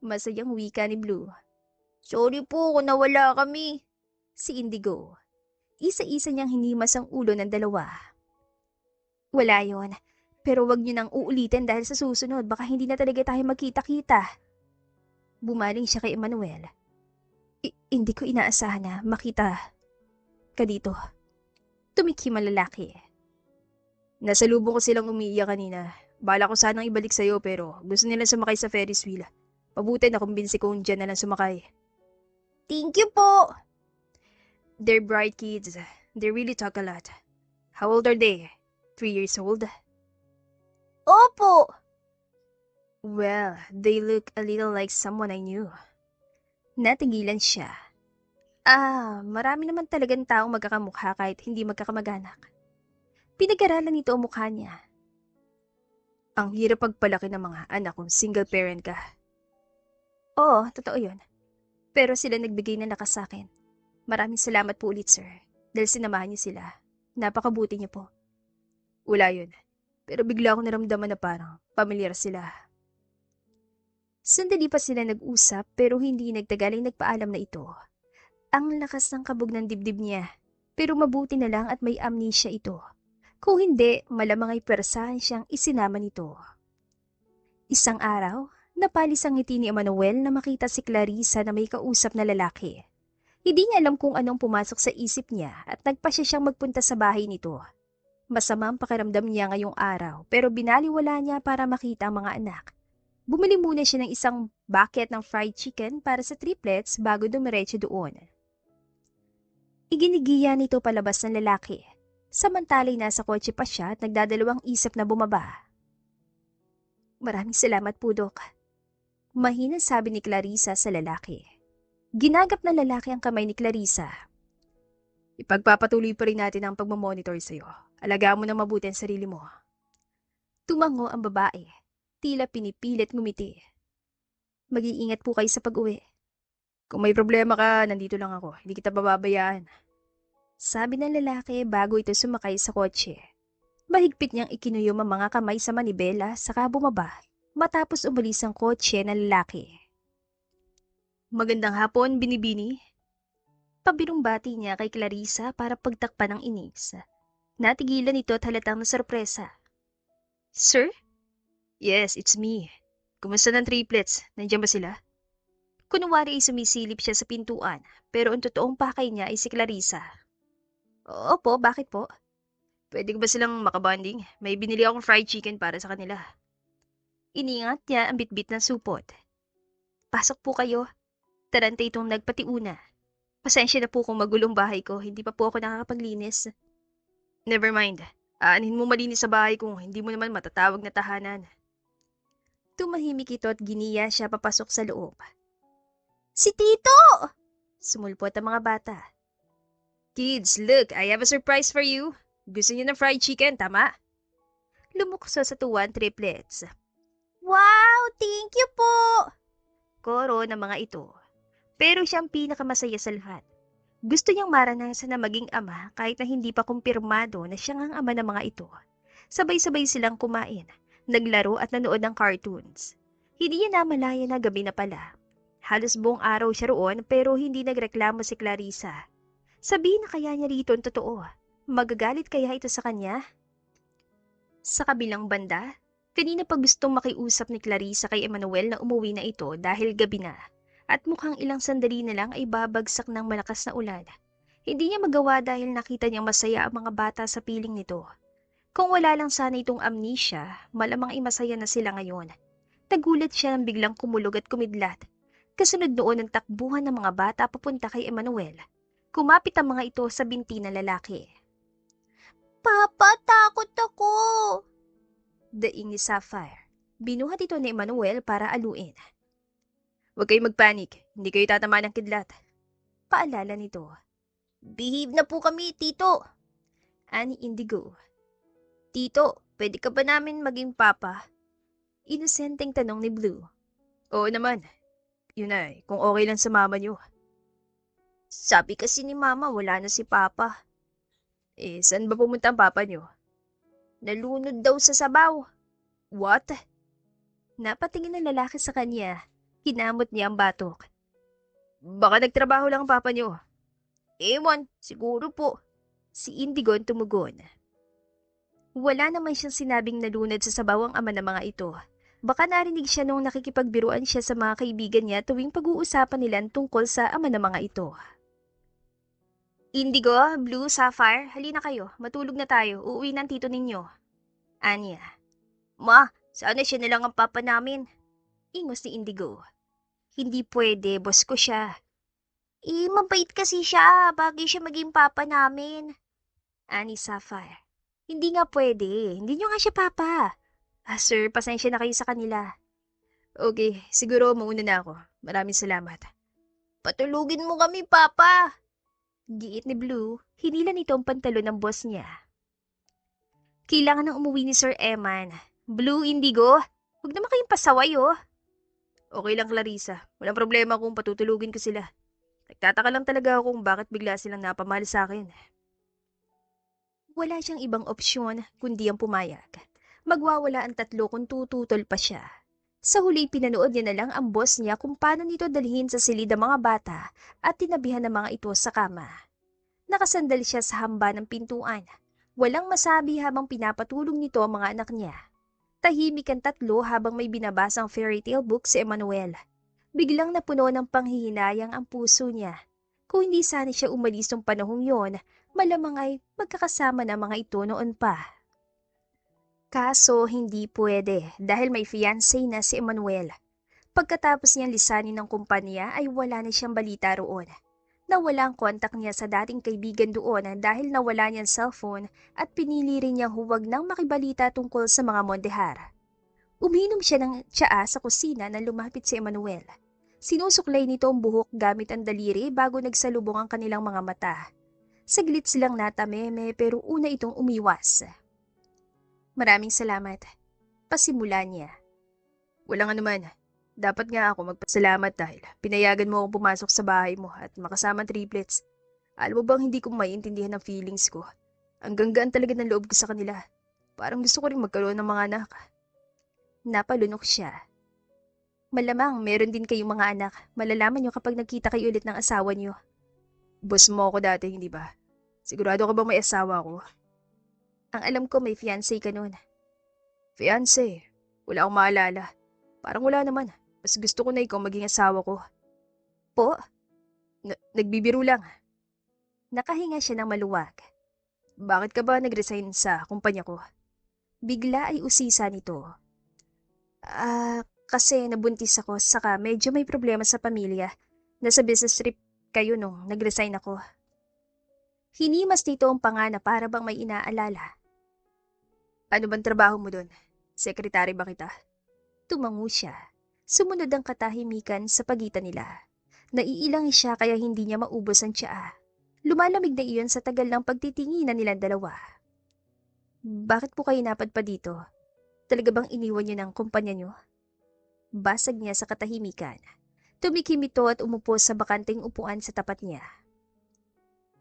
[SPEAKER 2] Masayang wika ni Blue. Sorry po kung nawala kami. Si Indigo. Isa-isa niyang hinimas ang ulo ng dalawa. Wala yon. Pero wag niyo nang uulitin dahil sa susunod baka hindi na talaga tayo magkita-kita. Bumaling siya kay Emmanuel. Hindi ko inaasahan na makita ka dito. Tumikhim ang lalaki.
[SPEAKER 1] Nasalubong ko silang umiiyak kanina. Bala ko sanang ibalik sa'yo pero gusto nilang sumakay sa Ferris wheel. Mabuti na kumbinsi kong dyan na lang sumakay.
[SPEAKER 2] Thank you po!
[SPEAKER 1] They're bright kids. They really talk a lot. How old are they? 3 years old?
[SPEAKER 2] Opo!
[SPEAKER 1] Well, they look a little like someone I knew.
[SPEAKER 2] Natigilan siya. Marami naman talagang taong magkakamukha kahit hindi magkakamag-anak. Pinag-aralan nito ang mukha niya.
[SPEAKER 1] Ang hirap pagpalaki ng mga anak kung single parent ka.
[SPEAKER 2] Oo, totoo yun. Pero sila nagbigay ng lakas sa akin. Maraming salamat po ulit, sir. Dahil sinamahan niyo sila. Napakabuti niyo po.
[SPEAKER 1] Wala yun. Pero bigla akong naramdaman na parang pamilyar sila.
[SPEAKER 2] Sandali pa sila nag-usap pero hindi nagtagal ay nagpaalam na ito. Ang lakas ng kabog ng dibdib niya. Pero mabuti na lang at may amnesia ito. Kung hindi, malamang ay persahan siyang isinama nito. Isang araw, napalis ang ngiti ni Emmanuel na makita si Clarissa na may kausap na lalaki. Hindi niya alam kung anong pumasok sa isip niya at nagpasya siyang magpunta sa bahay nito. Masama ang pakiramdam niya ngayong araw pero binaliwala niya para makita ang mga anak. Bumili muna siya ng isang bucket ng fried chicken para sa triplets bago dumiretso doon. Iginigiya nito palabas ng lalaki. Samantalay nasa kotse pa siya at nagdadalawang isip na bumaba. Maraming salamat po, Dok. Mahinang sabi ni Clarissa sa lalaki. Ginagap ng lalaki ang kamay ni Clarissa.
[SPEAKER 1] Ipagpapatuloy pa rin natin ang pagmamonitor sa'yo. Alagaan mo na mabuti ang sarili mo.
[SPEAKER 2] Tumango ang babae. Tila pinipilit ngumiti. Mag-iingat po kayo sa pag-uwi.
[SPEAKER 1] Kung may problema ka, nandito lang ako. Hindi kita bababayaan.
[SPEAKER 2] Sabi ng lalaki bago ito sumakay sa kotse. Mahigpit niyang ikinuyom ang mga kamay sa manibela saka bumaba matapos umalis ang kotse ng lalaki.
[SPEAKER 1] Magandang hapon, Binibini.
[SPEAKER 2] Pabirong bati niya kay Clarissa para pagtakpan ng inis. Natigilan ito at halatang nasorpresa. Sir?
[SPEAKER 1] Yes, it's me. Kumusta ng triplets? Nandiyan ba sila?
[SPEAKER 2] Kunwari ay sumisilip siya sa pintuan pero ang totoong pakay niya ay si Clarissa. Opo, bakit po?
[SPEAKER 1] Pwede ba silang makabanding? May binili akong fried chicken para sa kanila.
[SPEAKER 2] Iningat niya ang bitbit ng supot. Pasok po kayo. Tarante itong nagpatiuna. Pasensya na po kung magulong bahay ko, hindi pa po ako nakakapaglinis.
[SPEAKER 1] Never mind. Aanhin mo malinis sa bahay kung hindi mo naman matatawag na tahanan.
[SPEAKER 2] Tumahimik ito at giniya siya papasok sa loob. Si Tito! Sumulpot ang mga bata.
[SPEAKER 1] Kids, look, I have a surprise for you. Gusto niyo ng fried chicken, tama?
[SPEAKER 2] Lumukso sa tuwan triplets. Wow! Thank you po! Koro ng mga ito. Pero siyang pinakamasaya sa lahat. Gusto niyang maranasan na maging ama kahit na hindi pa kumpirmado na siya ang ama ng mga ito. Sabay-sabay silang kumain, naglaro at nanood ng cartoons. Hindi niya namalaya na gabi na pala. Halos buong araw siya roon pero hindi nagreklamo si Clarissa. Sabihin na kaya niya rito ang totoo. Magagalit kaya ito sa kanya? Sa kabilang banda, kanina pa gustong makiusap ni Clarissa kay Emmanuel na umuwi na ito dahil gabi na. At mukhang ilang sandali na lang ay babagsak ng malakas na ulan. Hindi niya magawa dahil nakita niyang masaya ang mga bata sa piling nito. Kung wala lang sana itong amnesia, malamang ay masaya na sila ngayon. Nagulat siya nang biglang kumulog at kumidlat. Kasunod noon ang takbuhan ng mga bata papunta kay Emmanuel. Kumapit ang mga ito sa binti ng lalaki. Papa, takot ako! Daing ni Sapphire. Binuhat ito ni Emmanuel para aluin.
[SPEAKER 1] Huwag kayong magpanik. Hindi kayo tatama ng kidlat.
[SPEAKER 2] Paalala nito. Behave na po kami, Tito. ani Indigo. Tito, pwede ka ba namin maging papa? Inosenteng tanong ni Blue.
[SPEAKER 1] Oo naman. Yun na kung okay lang sa mama niyo.
[SPEAKER 2] Sabi kasi ni Mama wala na si Papa.
[SPEAKER 1] Saan ba pumunta ang papa niyo?
[SPEAKER 2] Nalunod daw sa sabaw.
[SPEAKER 1] What?
[SPEAKER 2] Napatingin ng lalaki sa kanya. Kinamot niya ang batok.
[SPEAKER 1] Baka nagtrabaho lang ang papa niyo.
[SPEAKER 2] Ewan, siguro po. Si Indigo ang tumugon. Wala naman siyang sinabing nalunod sa sabaw ang ama ng mga ito. Baka narinig siya nung nakikipagbiruan siya sa mga kaibigan niya tuwing pag-uusapan nila tungkol sa ama ng mga ito. Indigo, Blue, Sapphire, halina kayo. Matulog na tayo. Uuwi ng tito ninyo. Anya. Ma, sana siya na lang ang papa namin. Ingos ni Indigo. Hindi pwede, boss ko siya. Mabait kasi siya. Bagay siya maging papa namin. Ani Sapphire. Hindi nga pwede. Hindi nyo nga siya papa. Sir, pasensya na kayo sa kanila.
[SPEAKER 1] Okay, siguro mauna na ako. Maraming salamat.
[SPEAKER 2] Patulugin mo kami, papa. Giit ni Blue, hinila nito ang pantalon ng boss niya. Kailangan nang umuwi ni Sir Eman. Blue, Indigo, huwag naman kayong pasaway, oh.
[SPEAKER 1] Okay lang, Clarissa. Walang problema kung patutulugin ko sila. Nagtataka lang talaga ako kung bakit bigla silang napamahal sa akin.
[SPEAKER 2] Wala siyang ibang opsyon kundi ang pumayag. Magwawala ang tatlo kung tututol pa siya. Sa huli, pinanood niya na lang ang boss niya kung paano nito dalhin sa silid ang mga bata at tinabihan ng mga ito sa kama. Nakasandal siya sa hamba ng pintuan. Walang masabi habang pinapatulong nito ang mga anak niya. Tahimik ang tatlo habang may binabasang fairy tale book si Emmanuel. Biglang napuno ng panghihinayang ang puso niya. Kung hindi sana siya umalis ng panahong yon, malamang ay magkakasama na mga ito noon pa. Kaso hindi pwede dahil may fiancé na si Emmanuel. Pagkatapos niyang lisanin ng kumpanya ay wala na siyang balita roon. Nawala ang kontak niya sa dating kaibigan doon dahil nawala niyang cellphone at pinili rin niyang huwag nang makibalita tungkol sa mga Mondehar. Uminom siya ng tsaa sa kusina nang lumapit si Emmanuel. Sinusuklay nito ang buhok gamit ang daliri bago nagsalubong ang kanilang mga mata. Saglit silang natameme pero una itong umiwas. Maraming salamat. Pasimula niya.
[SPEAKER 1] Walang anuman. Dapat nga ako magpasalamat dahil pinayagan mo akong pumasok sa bahay mo at makasama ang triplets. Alam mo bang hindi ko maiintindihan ang feelings ko? Ang gaan talaga ng loob ko sa kanila. Parang gusto ko rin magkaroon ng mga anak.
[SPEAKER 2] Napalunok siya. Malamang meron din kayong mga anak. Malalaman niyo kapag nagkita kayo ulit ng asawa niyo.
[SPEAKER 1] Boss mo ako dati, hindi ba? Sigurado ka bang may asawa ko?
[SPEAKER 2] Ang alam ko may fiancé ka noon.
[SPEAKER 1] Fiancé? Wala akong maalala. Parang wala naman. Mas gusto ko na ikaw maging asawa ko.
[SPEAKER 2] Po?
[SPEAKER 1] Nagbibiro lang.
[SPEAKER 2] Nakahinga siya ng maluwag.
[SPEAKER 1] Bakit ka ba nag-resign sa kumpanya ko?
[SPEAKER 2] Bigla ay usisa nito. Kasi nabuntis ako saka medyo may problema sa pamilya. Nasa business trip kayo nung nag-resign ako. Hinimas nito ang panga na para bang may inaalala.
[SPEAKER 1] Ano bang trabaho mo doon? Sekretary ba kita?
[SPEAKER 2] Tumango siya. Sumunod ang katahimikan sa pagitan nila. Naiilang siya kaya hindi niya maubos ang tsaa. Lumalamig na iyon sa tagal ng pagtitinginan nilang dalawa. Bakit po kayo napadpa dito? Talaga bang iniwan niyo ng kumpanya niyo? Basag niya sa katahimikan. Tumikim ito at umupo sa bakanting upuan sa tapat niya.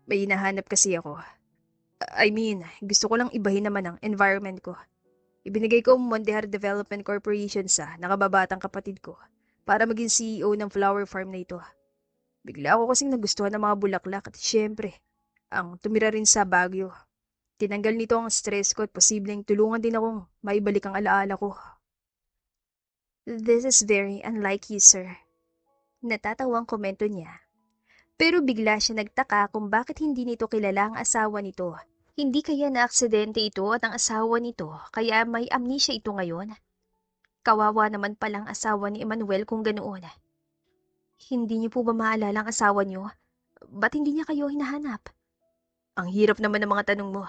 [SPEAKER 1] May hinahanap kasi ako. I mean, gusto ko lang ibahin naman ang environment ko. Ibinigay ko ang Mondehar Development Corporation sa nakababatang kapatid ko para maging CEO ng flower farm na ito. Bigla ako kasing nagustuhan ng mga bulaklak at syempre, ang tumira rin sa Baguio. Tinanggal nito ang stress ko at posibleng tulungan din akong maibalik ang alaala ko.
[SPEAKER 2] This is very unlike you, sir. Natatawang komento niya. Pero bigla siya nagtaka kung bakit hindi nito kilala ang asawa nito. Hindi kaya na-aksidente ito at ang asawa nito kaya may amnesia ito ngayon? Kawawa naman palang asawa ni Emmanuel kung ganoon. Hindi niyo po ba maalala ang asawa niyo? Ba't hindi niya kayo hinahanap?
[SPEAKER 1] Ang hirap naman ng mga tanong mo.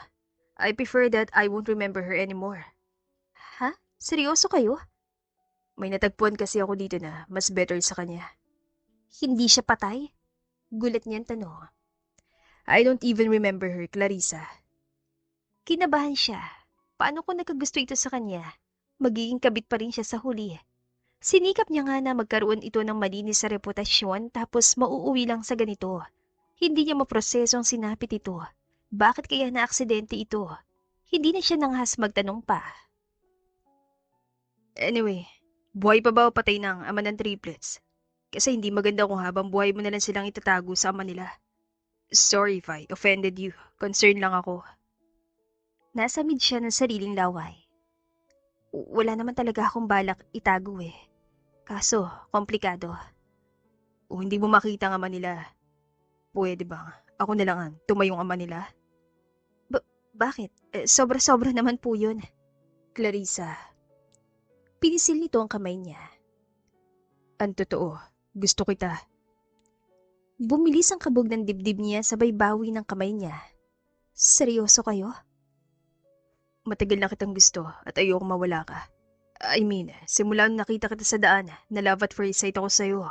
[SPEAKER 1] I prefer that I won't remember her anymore.
[SPEAKER 2] Ha? Seryoso kayo?
[SPEAKER 1] May natagpuan kasi ako dito na mas better sa kanya.
[SPEAKER 2] Hindi siya patay? Gulat niyang tanong.
[SPEAKER 1] I don't even remember her, Clarissa.
[SPEAKER 2] Kinabahan siya. Paano kung nagkagusto ito sa kanya? Magiging kabit pa rin siya sa huli. Sinikap niya nga na magkaroon ito ng malinis sa reputasyon tapos mauuwi lang sa ganito. Hindi niya maproseso ang sinapit ito. Bakit kaya na-aksidente ito? Hindi na siya nangahas magtanong pa.
[SPEAKER 1] Anyway, buhay pa ba o patay ng ama ng triplets? Kasi hindi maganda kung habang buhay mo na lang silang itatago sa ama nila. Sorry if I offended you. Concerned lang ako.
[SPEAKER 2] Nasamid siya ng sariling laway. Wala naman talaga akong balak itago eh. Kaso, komplikado.
[SPEAKER 1] O hindi mo makita ang ama nila, pwede bang ako na lang ang tumayong ama nila?
[SPEAKER 2] Bakit? Sobra-sobra naman po yun.
[SPEAKER 1] Clarissa,
[SPEAKER 2] Pinisil nito ang kamay niya.
[SPEAKER 1] ang totoo, gusto kita.
[SPEAKER 2] Bumilis ang kabog ng dibdib niya sabay bawi ng kamay niya. Seryoso kayo?
[SPEAKER 1] Matagal na kitang gusto at ayoko mawala ka. I mean, simula nung nakita kita sa daan, na love at first sight ako sa'yo.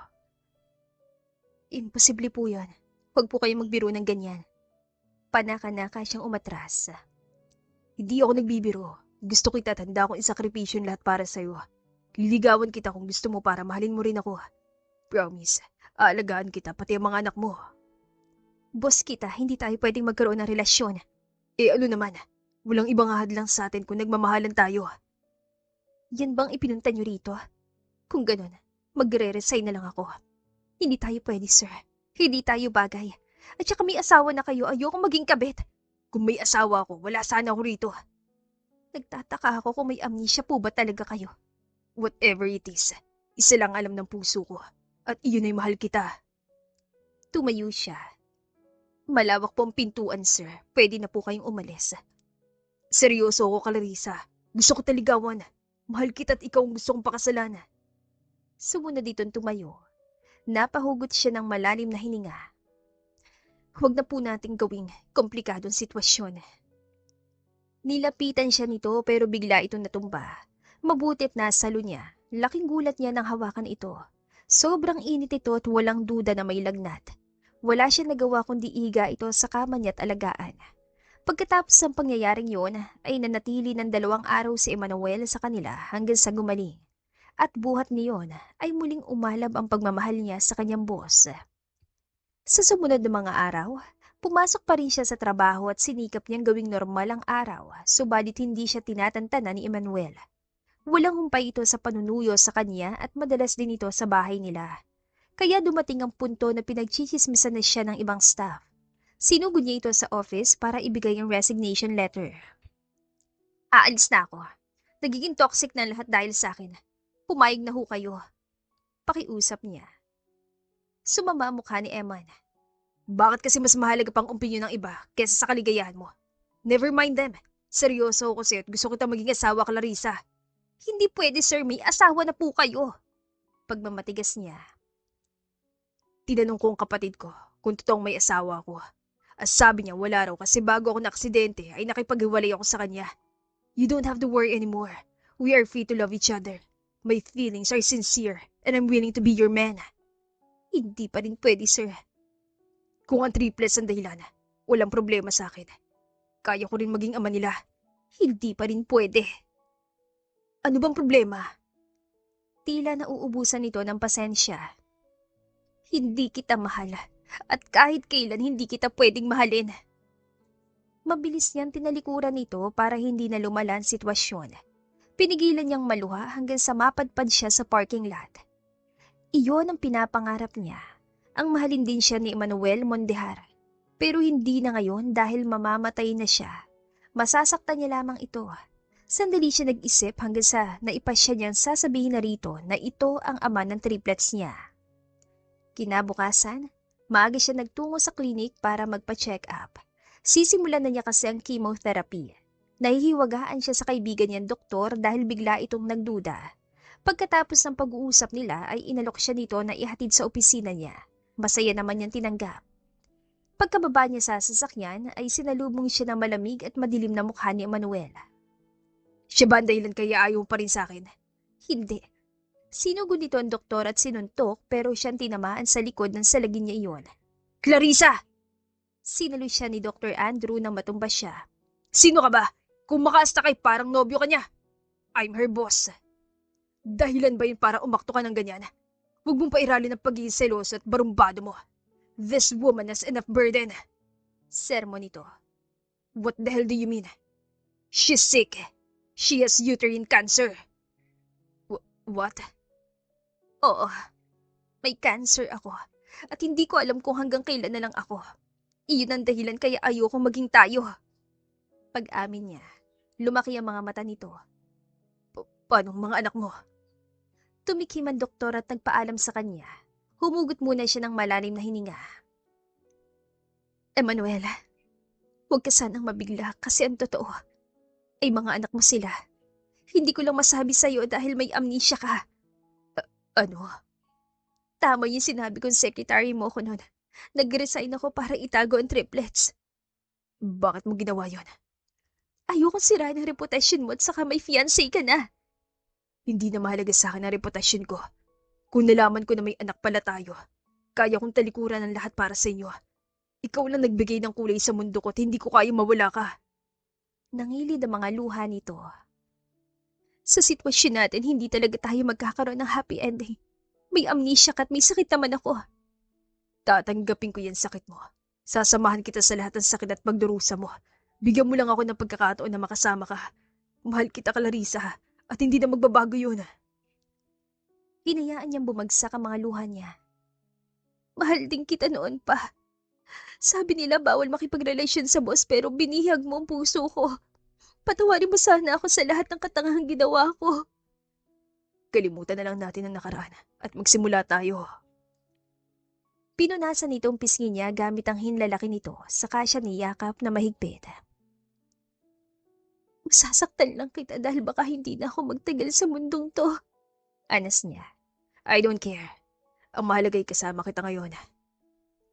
[SPEAKER 2] Imposible po yan. Huwag po kayo magbiro ng ganyan. Panaka-naka siyang umatras.
[SPEAKER 1] Hindi ako nagbibiro. Gusto kita at handa akong isakripisyon lahat para sa'yo. Liligawan kita kung gusto mo para mahalin mo rin ako. Promise, aalagaan kita pati ang mga anak mo.
[SPEAKER 2] Boss kita, hindi tayo pwedeng magkaroon ng relasyon.
[SPEAKER 1] Ano naman, walang ibang ahadlang sa atin kung nagmamahalan tayo.
[SPEAKER 2] Yan bang ipinunta niyo rito? Kung ganun, magre-resign na lang ako. Hindi tayo pwede, sir. Hindi tayo bagay. At saka may asawa na kayo, ayoko maging kabit.
[SPEAKER 1] Kung may asawa ako, wala sana ako rito.
[SPEAKER 2] Nagtataka ako kung may amnesia po ba talaga kayo.
[SPEAKER 1] Whatever it is, isa lang alam ng puso ko. At iyon ay mahal kita.
[SPEAKER 2] Tumayo siya. Malawak po ang pintuan, sir. Pwede na po kayong umalis.
[SPEAKER 1] Seryoso ako, Clarissa. Gusto ko taligawan. Mahal kita at ikaw ang gusto kong pakasalan.
[SPEAKER 2] Sumunod ditong tumayo. Napahugot siya ng malalim na hininga. Huwag na po nating gawing komplikadong sitwasyon. Nilapitan siya nito pero bigla itong natumba. Mabutit na salo niya. Laking gulat niya nang hawakan ito. Sobrang init ito at walang duda na may lagnat. Wala siya nagawa kundi iga ito sa kama niya at alagaan. Pagkatapos ng pangyayaring yun, ay nanatili ng 2 araw si Emmanuel sa kanila hanggang sa gumaling. At buhat niyon ay muling umalab ang pagmamahal niya sa kanyang boss. Sa sumunod na mga araw, pumasok pa rin siya sa trabaho at sinikap niyang gawing normal ang araw, subalit hindi siya tinatantanan ni Emmanuel. Walang humpay ito sa panunuyo sa kanya at madalas din ito sa bahay nila. Kaya dumating ang punto na pinagchichismisan na siya ng ibang staff. Sinugod niya ito sa office para ibigay ang resignation letter. Aalis na ako. Nagiging toxic na lahat dahil sa akin. Pumayag na ho kayo. Pakiusap niya. Sumama ang mukha ni Eman.
[SPEAKER 1] Bakit kasi mas mahalaga pang opinyon ng iba kesa sa kaligayahan mo? Never mind them. Seryoso ako sa'yo at gusto kita maging asawa, Clarissa.
[SPEAKER 2] Hindi pwede, sir. May asawa na po kayo. Pagmamatigas niya.
[SPEAKER 1] Tinanong ko ang kapatid ko kung totoong may asawa ako. At sabi niya wala raw kasi bago ako na-aksidente ay nakipaghiwalay ako sa kanya. You don't have to worry anymore. We are free to love each other. My feelings are sincere and I'm willing to be your man.
[SPEAKER 2] Hindi pa rin pwede, sir.
[SPEAKER 1] Kung ang triplets ang dahilan, walang problema sa akin. Kaya ko rin maging ama nila.
[SPEAKER 2] Hindi pa rin pwede.
[SPEAKER 1] Ano bang problema?
[SPEAKER 2] Tila nauubusan nito ng pasensya. Hindi kita mahal at kahit kailan hindi kita pwedeng mahalin. Mabilis niyang tinalikuran nito para hindi na lumala ang sitwasyon. Pinigilan niyang maluha hanggang sa mapadpad siya sa parking lot. Iyon ang pinapangarap niya. Ang mahalin din siya ni Emmanuel Mondejar. Pero hindi na ngayon dahil mamamatay na siya. Masasaktan niya lamang ito. Sandali siya nag-isip hanggang sa naipasya niyang sasabihin na rito na ito ang ama ng triplets niya. Kinabukasan, maaga siya nagtungo sa klinik para magpa-check up. Sisimulan na niya kasi ang chemotherapy. Nahihiwagaan siya sa kaibigan niyang doktor dahil bigla itong nagduda. Pagkatapos ng pag-uusap nila ay inalok siya nito na ihatid sa opisina niya. Masaya naman niyang tinanggap. Pagkababa niya sa sasakyan ay sinalubong siya ng malamig at madilim na mukha ni Emmanuel.
[SPEAKER 1] Siya ba ang dahilan kaya ayaw pa rin sa akin?
[SPEAKER 2] Hindi. Sinugod nito ang doktor at sinuntok pero siyang tinamaan sa likod ng salagin niya iyon.
[SPEAKER 1] Clarissa!
[SPEAKER 2] Sinalo siya ni Dr. Andrew nang matumba siya.
[SPEAKER 1] Sino ka ba? Kung makaasta kay parang nobyo ka niya. I'm her boss. Dahilan ba yun para umakto ka ng ganyan? Huwag mong pairalin ang pagiging seloso at barumbado mo. This woman has enough burden. Sermon nito. What the hell do you mean? She's sick. She has uterine cancer. What? Oo, may cancer ako. At hindi ko alam kung hanggang kailan na lang ako. Iyon ang dahilan kaya ayoko maging tayo. Pag-amin niya, lumaki ang mga mata nito. Paano ang mga anak mo? Tumikim ang doktor at nagpaalam sa kanya. Humugot muna siya ng malalim na hininga. Emmanuel, huwag ka sanang mabigla kasi ang totoo ay mga anak mo sila. Hindi ko lang masabi sa'yo dahil may amnesia ka. Ano? Tama yung sinabi kong secretary mo ko noon. Nag-resign ako para itago ang triplets. Bakit mo ginawa yon? Ayokong sirain ang reputasyon mo at saka may fiancé ka na. Hindi na mahalaga sa akin ang reputasyon ko. Kung nalaman ko na may anak pala tayo, kaya kong talikuran ang lahat para sa inyo. Ikaw lang nagbigay ng kulay sa mundo ko at hindi ko kaya mawala ka. Nangilid ang mga luha nito. Sa sitwasyon natin, hindi talaga tayo magkakaroon ng happy ending. May amnesia ka at may sakit naman ako. Tatanggapin ko yan sakit mo. Sasamahan kita sa lahat ng sakit at pagdurusa mo. Bigyan mo lang ako ng pagkakataon na makasama ka. Mahal kita, Clarissa, at hindi na magbabago yun. Hinayaan niyang bumagsak ang mga luha niya. Mahal din kita noon pa. Sabi nila bawal makipagrelasyon sa boss pero binihag mo ang puso ko. Patawarin mo sana ako sa lahat ng katangahang ginawa ko. Kalimutan na lang natin ang nakaraan at magsimula tayo. Pinunasan nito ang pisngi niya gamit ang hinlalaki nito, saka siya niyakap na mahigpit. Masasaktan lang kita dahil baka hindi na ako magtagal sa mundong to. Anas niya. I don't care. Ang mahalaga'y kasama kita ngayon.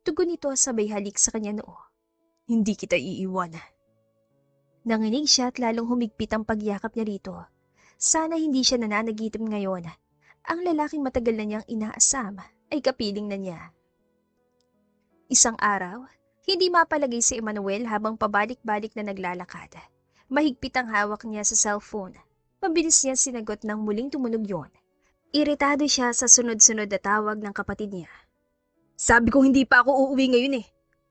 [SPEAKER 1] Tugon nito sabay halik sa kanya noo. Hindi kita iiwan. Nanginig siya at lalong humigpit ang pagyakap niya rito. Sana hindi siya nananagitim ngayon. Ang lalaking matagal na niyang inaasam ay kapiling na niya. Isang araw, hindi mapalagay si Emmanuel habang pabalik-balik na naglalakad. Mahigpit ang hawak niya sa cellphone. Mabilis niya sinagot nang muling tumunog yon. Iritado siya sa sunod-sunod na tawag ng kapatid niya. Sabi ko hindi pa ako uuwi ngayon eh.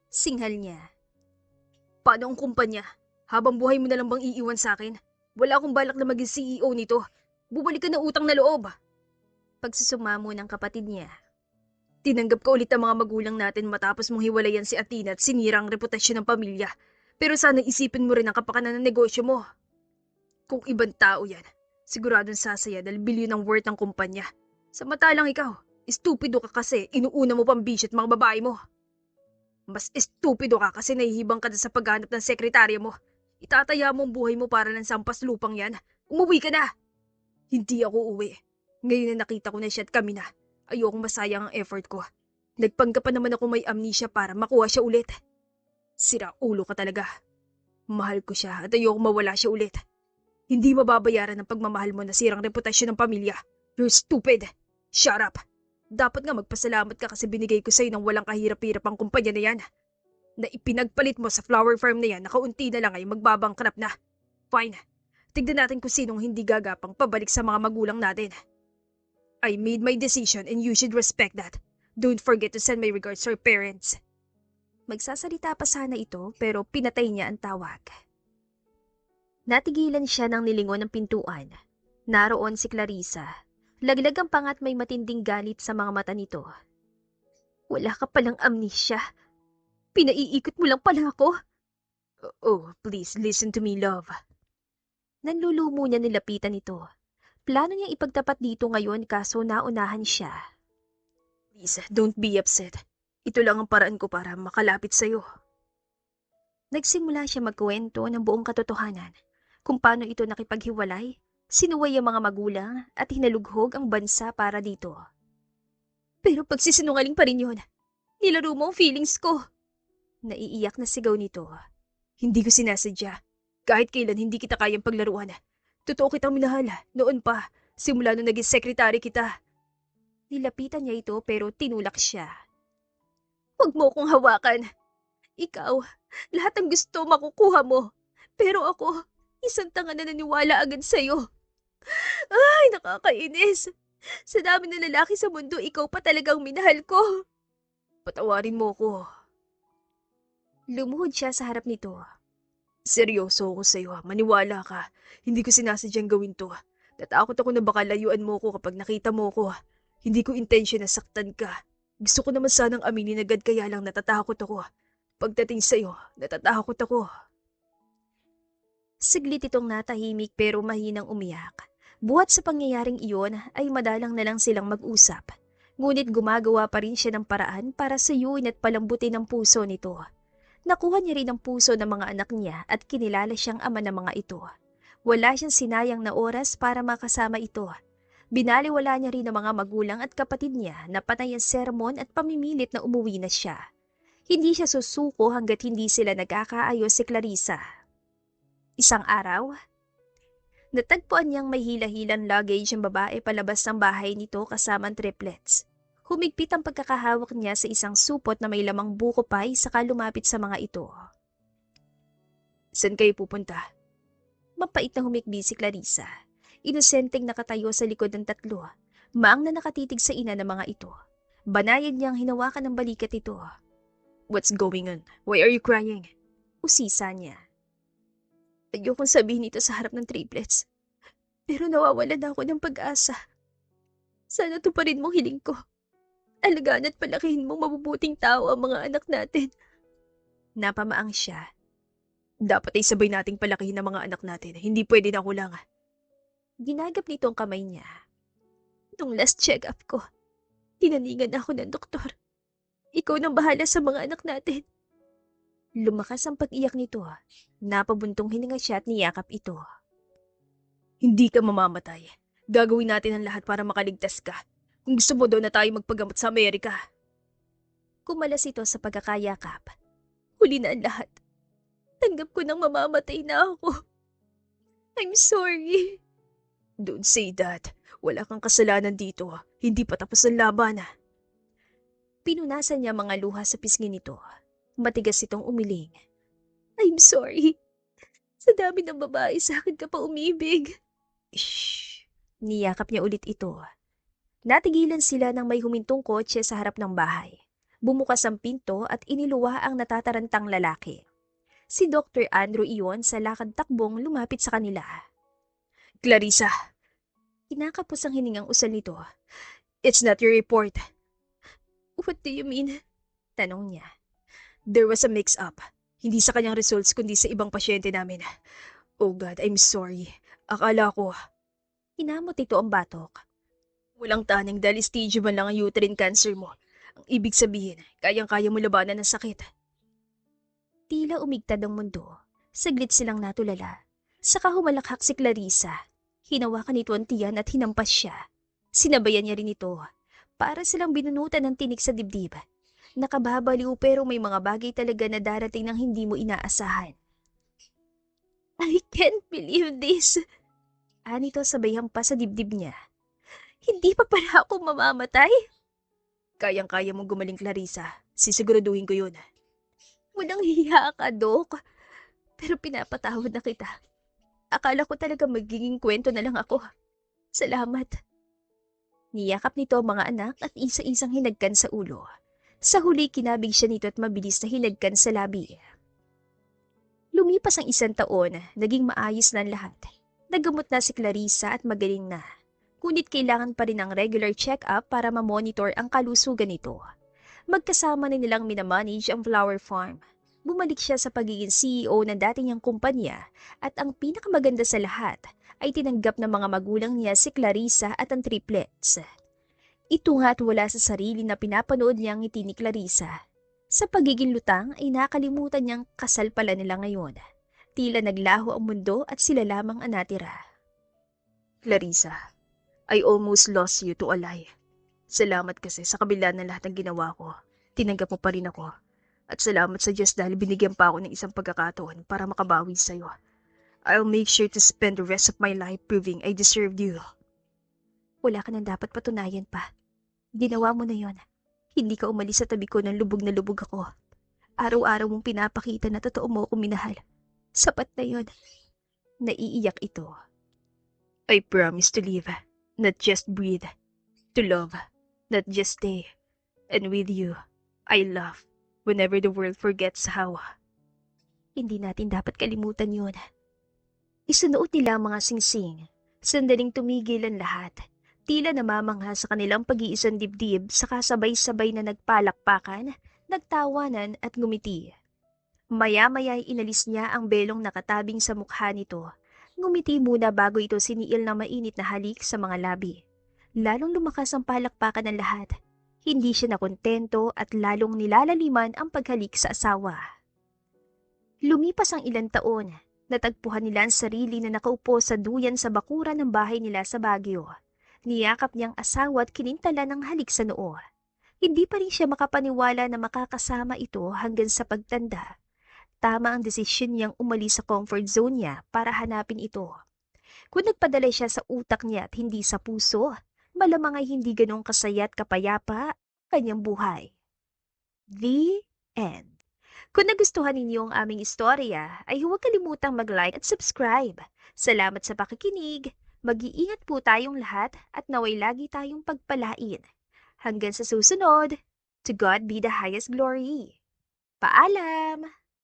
[SPEAKER 1] Singhal niya. Paano ang kumpanya? Habang buhay mo na lang bang iiwan sa akin? Wala akong balak na maging CEO nito. Bubalik ka ng utang na loob. Pagsusumamo ng kapatid niya. Tinanggap ko ulit ang mga magulang natin matapos mong hiwalayan si Athena at sinira ang reputasyon ng pamilya. Pero sana isipin mo rin ang kapakanan ng negosyo mo. Kung ibang tao yan, siguradong sasaya dahil bilyon ang worth ng kumpanya. Samantalang ikaw, estupido ka kasi inuuna mo pang bisyo at mga babae mo. Mas estupido ka kasi nahihibang ka na sa paghanap ng sekretarya mo. Itataya mo ang buhay mo para lang sa ampas lupang yan. Umuwi ka na! Hindi ako uwi. Ngayon na nakita ko na siya at kami na. Ayokong masayang ang effort ko. Nagpanggap pa naman ako may amnesia para makuha siya ulit. Sira ulo ka talaga. Mahal ko siya at ayokong mawala siya ulit. Hindi mababayaran ang pagmamahal mo na sirang reputasyon ng pamilya. You're stupid. Shut up. Dapat nga magpasalamat ka kasi binigay ko sa'yo ng walang kahirap-hirap ang kumpanya na yan. Na ipinagpalit mo sa flower farm na yan na kaunti na lang ay magbabangkrap na. Fine. Tignan natin kung sinong hindi gagapang pabalik sa mga magulang natin. I made my decision and you should respect that. Don't forget to send my regards to your parents. Magsasalita pa sana ito pero pinatay niya ang tawag. Natigilan siya ng nilingon ng pintuan. Naroon si Clarissa. Laglag ang pangat may matinding galit sa mga mata nito. Wala ka palang amnesia. Pinaiikot mo lang pala ako. Oh, please listen to me, love. Nanlulumo niya nilapitan ito. Plano niyang ipagtapat dito ngayon kaso naunahan siya. Please, don't be upset. Ito lang ang paraan ko para makalapit sa'yo. Nagsimula siya magkwento ng buong katotohanan kung paano ito nakipaghiwalay, sinuway ang mga magulang at hinalughog ang bansa para dito. Pero pagsisinungaling pa rin yun. Nilaro mo ang feelings ko. Naiiyak na sigaw nito. Hindi ko sinasadya. Kahit kailan hindi kita kayang paglaruan. Totoo kitang minahal. Noon pa, simula nung naging sekretary kita. Nilapitan niya ito pero tinulak siya. Huwag mo kong hawakan. Ikaw, lahat ng gusto makukuha mo. Pero ako, isang tanga na naniwala agad sa'yo. Ay, nakakainis. Sa dami ng lalaki sa mundo, ikaw pa talagang minahal ko. Patawarin mo ko.
[SPEAKER 2] Lumuhod siya sa harap nito.
[SPEAKER 1] Seryoso ako sa'yo, maniwala ka. Hindi ko sinasadyang gawin to. Natakot ako na baka layuan mo ko kapag nakita mo ko. Hindi ko intensyon na saktan ka. Gusto ko naman sanang aminin agad kaya lang natatakot ako. Pagdating sa'yo, natatakot ako.
[SPEAKER 2] Saglit itong natahimik pero mahinang umiyak. Buhat sa pangyayaring iyon ay madalang na lang silang mag-usap. Ngunit gumagawa pa rin siya ng paraan para sayuin at palambutin ang puso nito. Nakuha niya rin ang puso ng mga anak niya at kinilala siyang ama ng mga ito. Wala siyang sinayang na oras para makasama ito. Binaliwala niya rin ang mga magulang at kapatid niya na panay ang sermon at pamimilit na umuwi na siya. Hindi siya susuko hanggat hindi sila nagkakaayos si Clarissa. Isang araw, natagpuan niyang may hila-hilang luggage ang babae palabas ng bahay nito kasama ang triplets. Humigpit ang pagkakahawak niya sa isang supot na may lamang buko pie saka lumapit sa mga ito.
[SPEAKER 1] Saan kayo pupunta?
[SPEAKER 2] Mapait na humikbi si Clarissa. Inosenteng nakatayo sa likod ng tatlo. Maang na nakatitig sa ina ng mga ito. Banayad niyang hinawakan ng balikat ito.
[SPEAKER 1] What's going on? Why are you crying?
[SPEAKER 2] Usisa niya.
[SPEAKER 1] Ayokong sabihin ito sa harap ng triplets. Pero nawawalan na ako ng pag-asa. Sana tuparin mong hiling ko. Alagaan at palakihin mong mabubuting tao ang mga anak natin.
[SPEAKER 2] Napamaang siya.
[SPEAKER 1] Dapat ay sabay nating palakihin ang mga anak natin. Hindi pwede na kulang.
[SPEAKER 2] Ginagap nito ang kamay niya.
[SPEAKER 1] Nung last check-up ko, tinaningan ako ng doktor. Ikaw nang bahala sa mga anak natin.
[SPEAKER 2] Lumakas ang pag-iyak nito. Napabuntong hininga siya at niyakap ito.
[SPEAKER 1] Hindi ka mamamatay. Gagawin natin ang lahat para makaligtas ka. Kung gusto mo daw na tayo magpagamot sa Amerika.
[SPEAKER 2] Kumalas ito sa pagkakayakap.
[SPEAKER 1] Huli na ang lahat. Tanggap ko nang mamamatay na ako. I'm sorry. Don't say that. Wala kang kasalanan dito. Hindi pa tapos ang laban.
[SPEAKER 2] Pinunasan niya mga luha sa pisngi nito. Matigas itong umiling.
[SPEAKER 1] I'm sorry. Sa dami ng babae sa akin ka pa umibig.
[SPEAKER 2] Shh! Niyakap niya ulit ito. Natigilan sila nang may humintong kotse sa harap ng bahay. Bumukas ang pinto at iniluwa ang natatarantang lalaki. Si Dr. Andrew iyon sa lakad takbong lumapit sa kanila.
[SPEAKER 1] Clarissa.
[SPEAKER 2] Kinakapos ang hiningang usal nito.
[SPEAKER 1] It's not your report.
[SPEAKER 2] What do you mean? Tanong niya.
[SPEAKER 1] There was a mix-up. Hindi sa kanyang results kundi sa ibang pasyente namin. Oh God, I'm sorry. Akala ko.
[SPEAKER 2] Hinamot ito ang batok.
[SPEAKER 1] Walang taning dahil stage 1 lang ang uterine cancer mo. Ang ibig sabihin, kayang-kaya mo labanan ng sakit.
[SPEAKER 2] Tila umigtad ang mundo. Saglit silang natulala. Saka humalakhak si Clarissa. Hinawakan nito ang tiyan at hinampas siya. Sinabayan niya rin ito. Para silang binunutan ng tinik sa dibdib. Nakababaliw pero may mga bagay talaga na darating ng hindi mo inaasahan.
[SPEAKER 1] I can't believe this.
[SPEAKER 2] Anito sabay hampas sa dibdib niya. Hindi pa pala ako mamamatay?
[SPEAKER 1] Kayang-kaya mong gumaling, Clarissa. Sisiguraduhin ko yun.
[SPEAKER 2] Walang hiya ka, Dok. Pero pinapatawad na kita. Akala ko talaga magiging kwento na lang ako. Salamat. Niyakap nito ang mga anak at isa-isang hinagkan sa ulo. Sa huli kinabig siya nito at mabilis na hinagkan sa labi. Lumipas ang 1 taon, naging maayos na ang lahat. Nagamot na si Clarissa at magaling na. Ngunit kailangan pa rin ng regular check-up para ma-monitor ang kalusugan nito. Magkasama na nilang minamanage ang flower farm. Bumalik siya sa pagiging CEO ng dati niyang kumpanya at ang pinakamaganda sa lahat ay tinanggap ng mga magulang niya si Clarissa at ang triplets. Ito nga at wala sa sarili na pinapanood niyang ngiti ni Clarissa. Sa pagiging lutang ay nakalimutan niyang kasal pala nila ngayon. Tila naglaho ang mundo at sila lamang ang natira.
[SPEAKER 1] Clarissa, I almost lost you to a lie. Salamat kasi sa kabila ng lahat ng ginawa ko. Tinanggap mo pa rin ako. At salamat sa Diyos dahil binigyan pa ako ng isang pagkakataon para makabawi sa'yo. I'll make sure to spend the rest of my life proving I deserved you.
[SPEAKER 2] Wala ka nang dapat patunayan pa. Ginawa mo na yon. Hindi ka umalis sa tabi ko nang lubog na lubog ako. Araw-araw mong pinapakita na totoo mo akong minahal. Sapat na yun. Naiiyak ito.
[SPEAKER 1] I promise to live, not just breathe. To love, not just stay. And with you, I love whenever the world forgets how.
[SPEAKER 2] Hindi natin dapat kalimutan yun. Isunuot nila ang mga singsing. Sandaling tumigil ang lahat. Tila namamangha sa kanilang pag-iisang dibdib sa kasabay-sabay na nagpalakpakan, nagtawanan at ngumiti. Maya-maya ay inalis niya ang belong nakatabing sa mukha nito. Ngumiti muna bago ito siniil ng mainit na halik sa mga labi. Lalong lumakas ang palakpakan ng lahat. Hindi siya nakontento at lalong nilalaliman ang paghalik sa asawa. Lumipas ang ilang taon. Natagpuan nila ang sarili na nakaupo sa duyan sa bakuran ng bahay nila sa Baguio. Niyakap niyang asawa at kinintala ng halik sa noo. Hindi pa rin siya makapaniwala na makakasama ito hanggang sa pagtanda. Tama ang desisyon niyang umalis sa comfort zone niya para hanapin ito. Kung nagpadala siya sa utak niya at hindi sa puso, malamang ay hindi ganong kasaya at kapayapa ang kanyang buhay. The end. Kung nagustuhan ninyo ang aming istorya, ay huwag kalimutang mag-like at subscribe. Salamat sa pakikinig. Mag-iingat po tayong lahat at naway lagi tayong pagpalain. Hanggang sa susunod, to God be the highest glory. Paalam!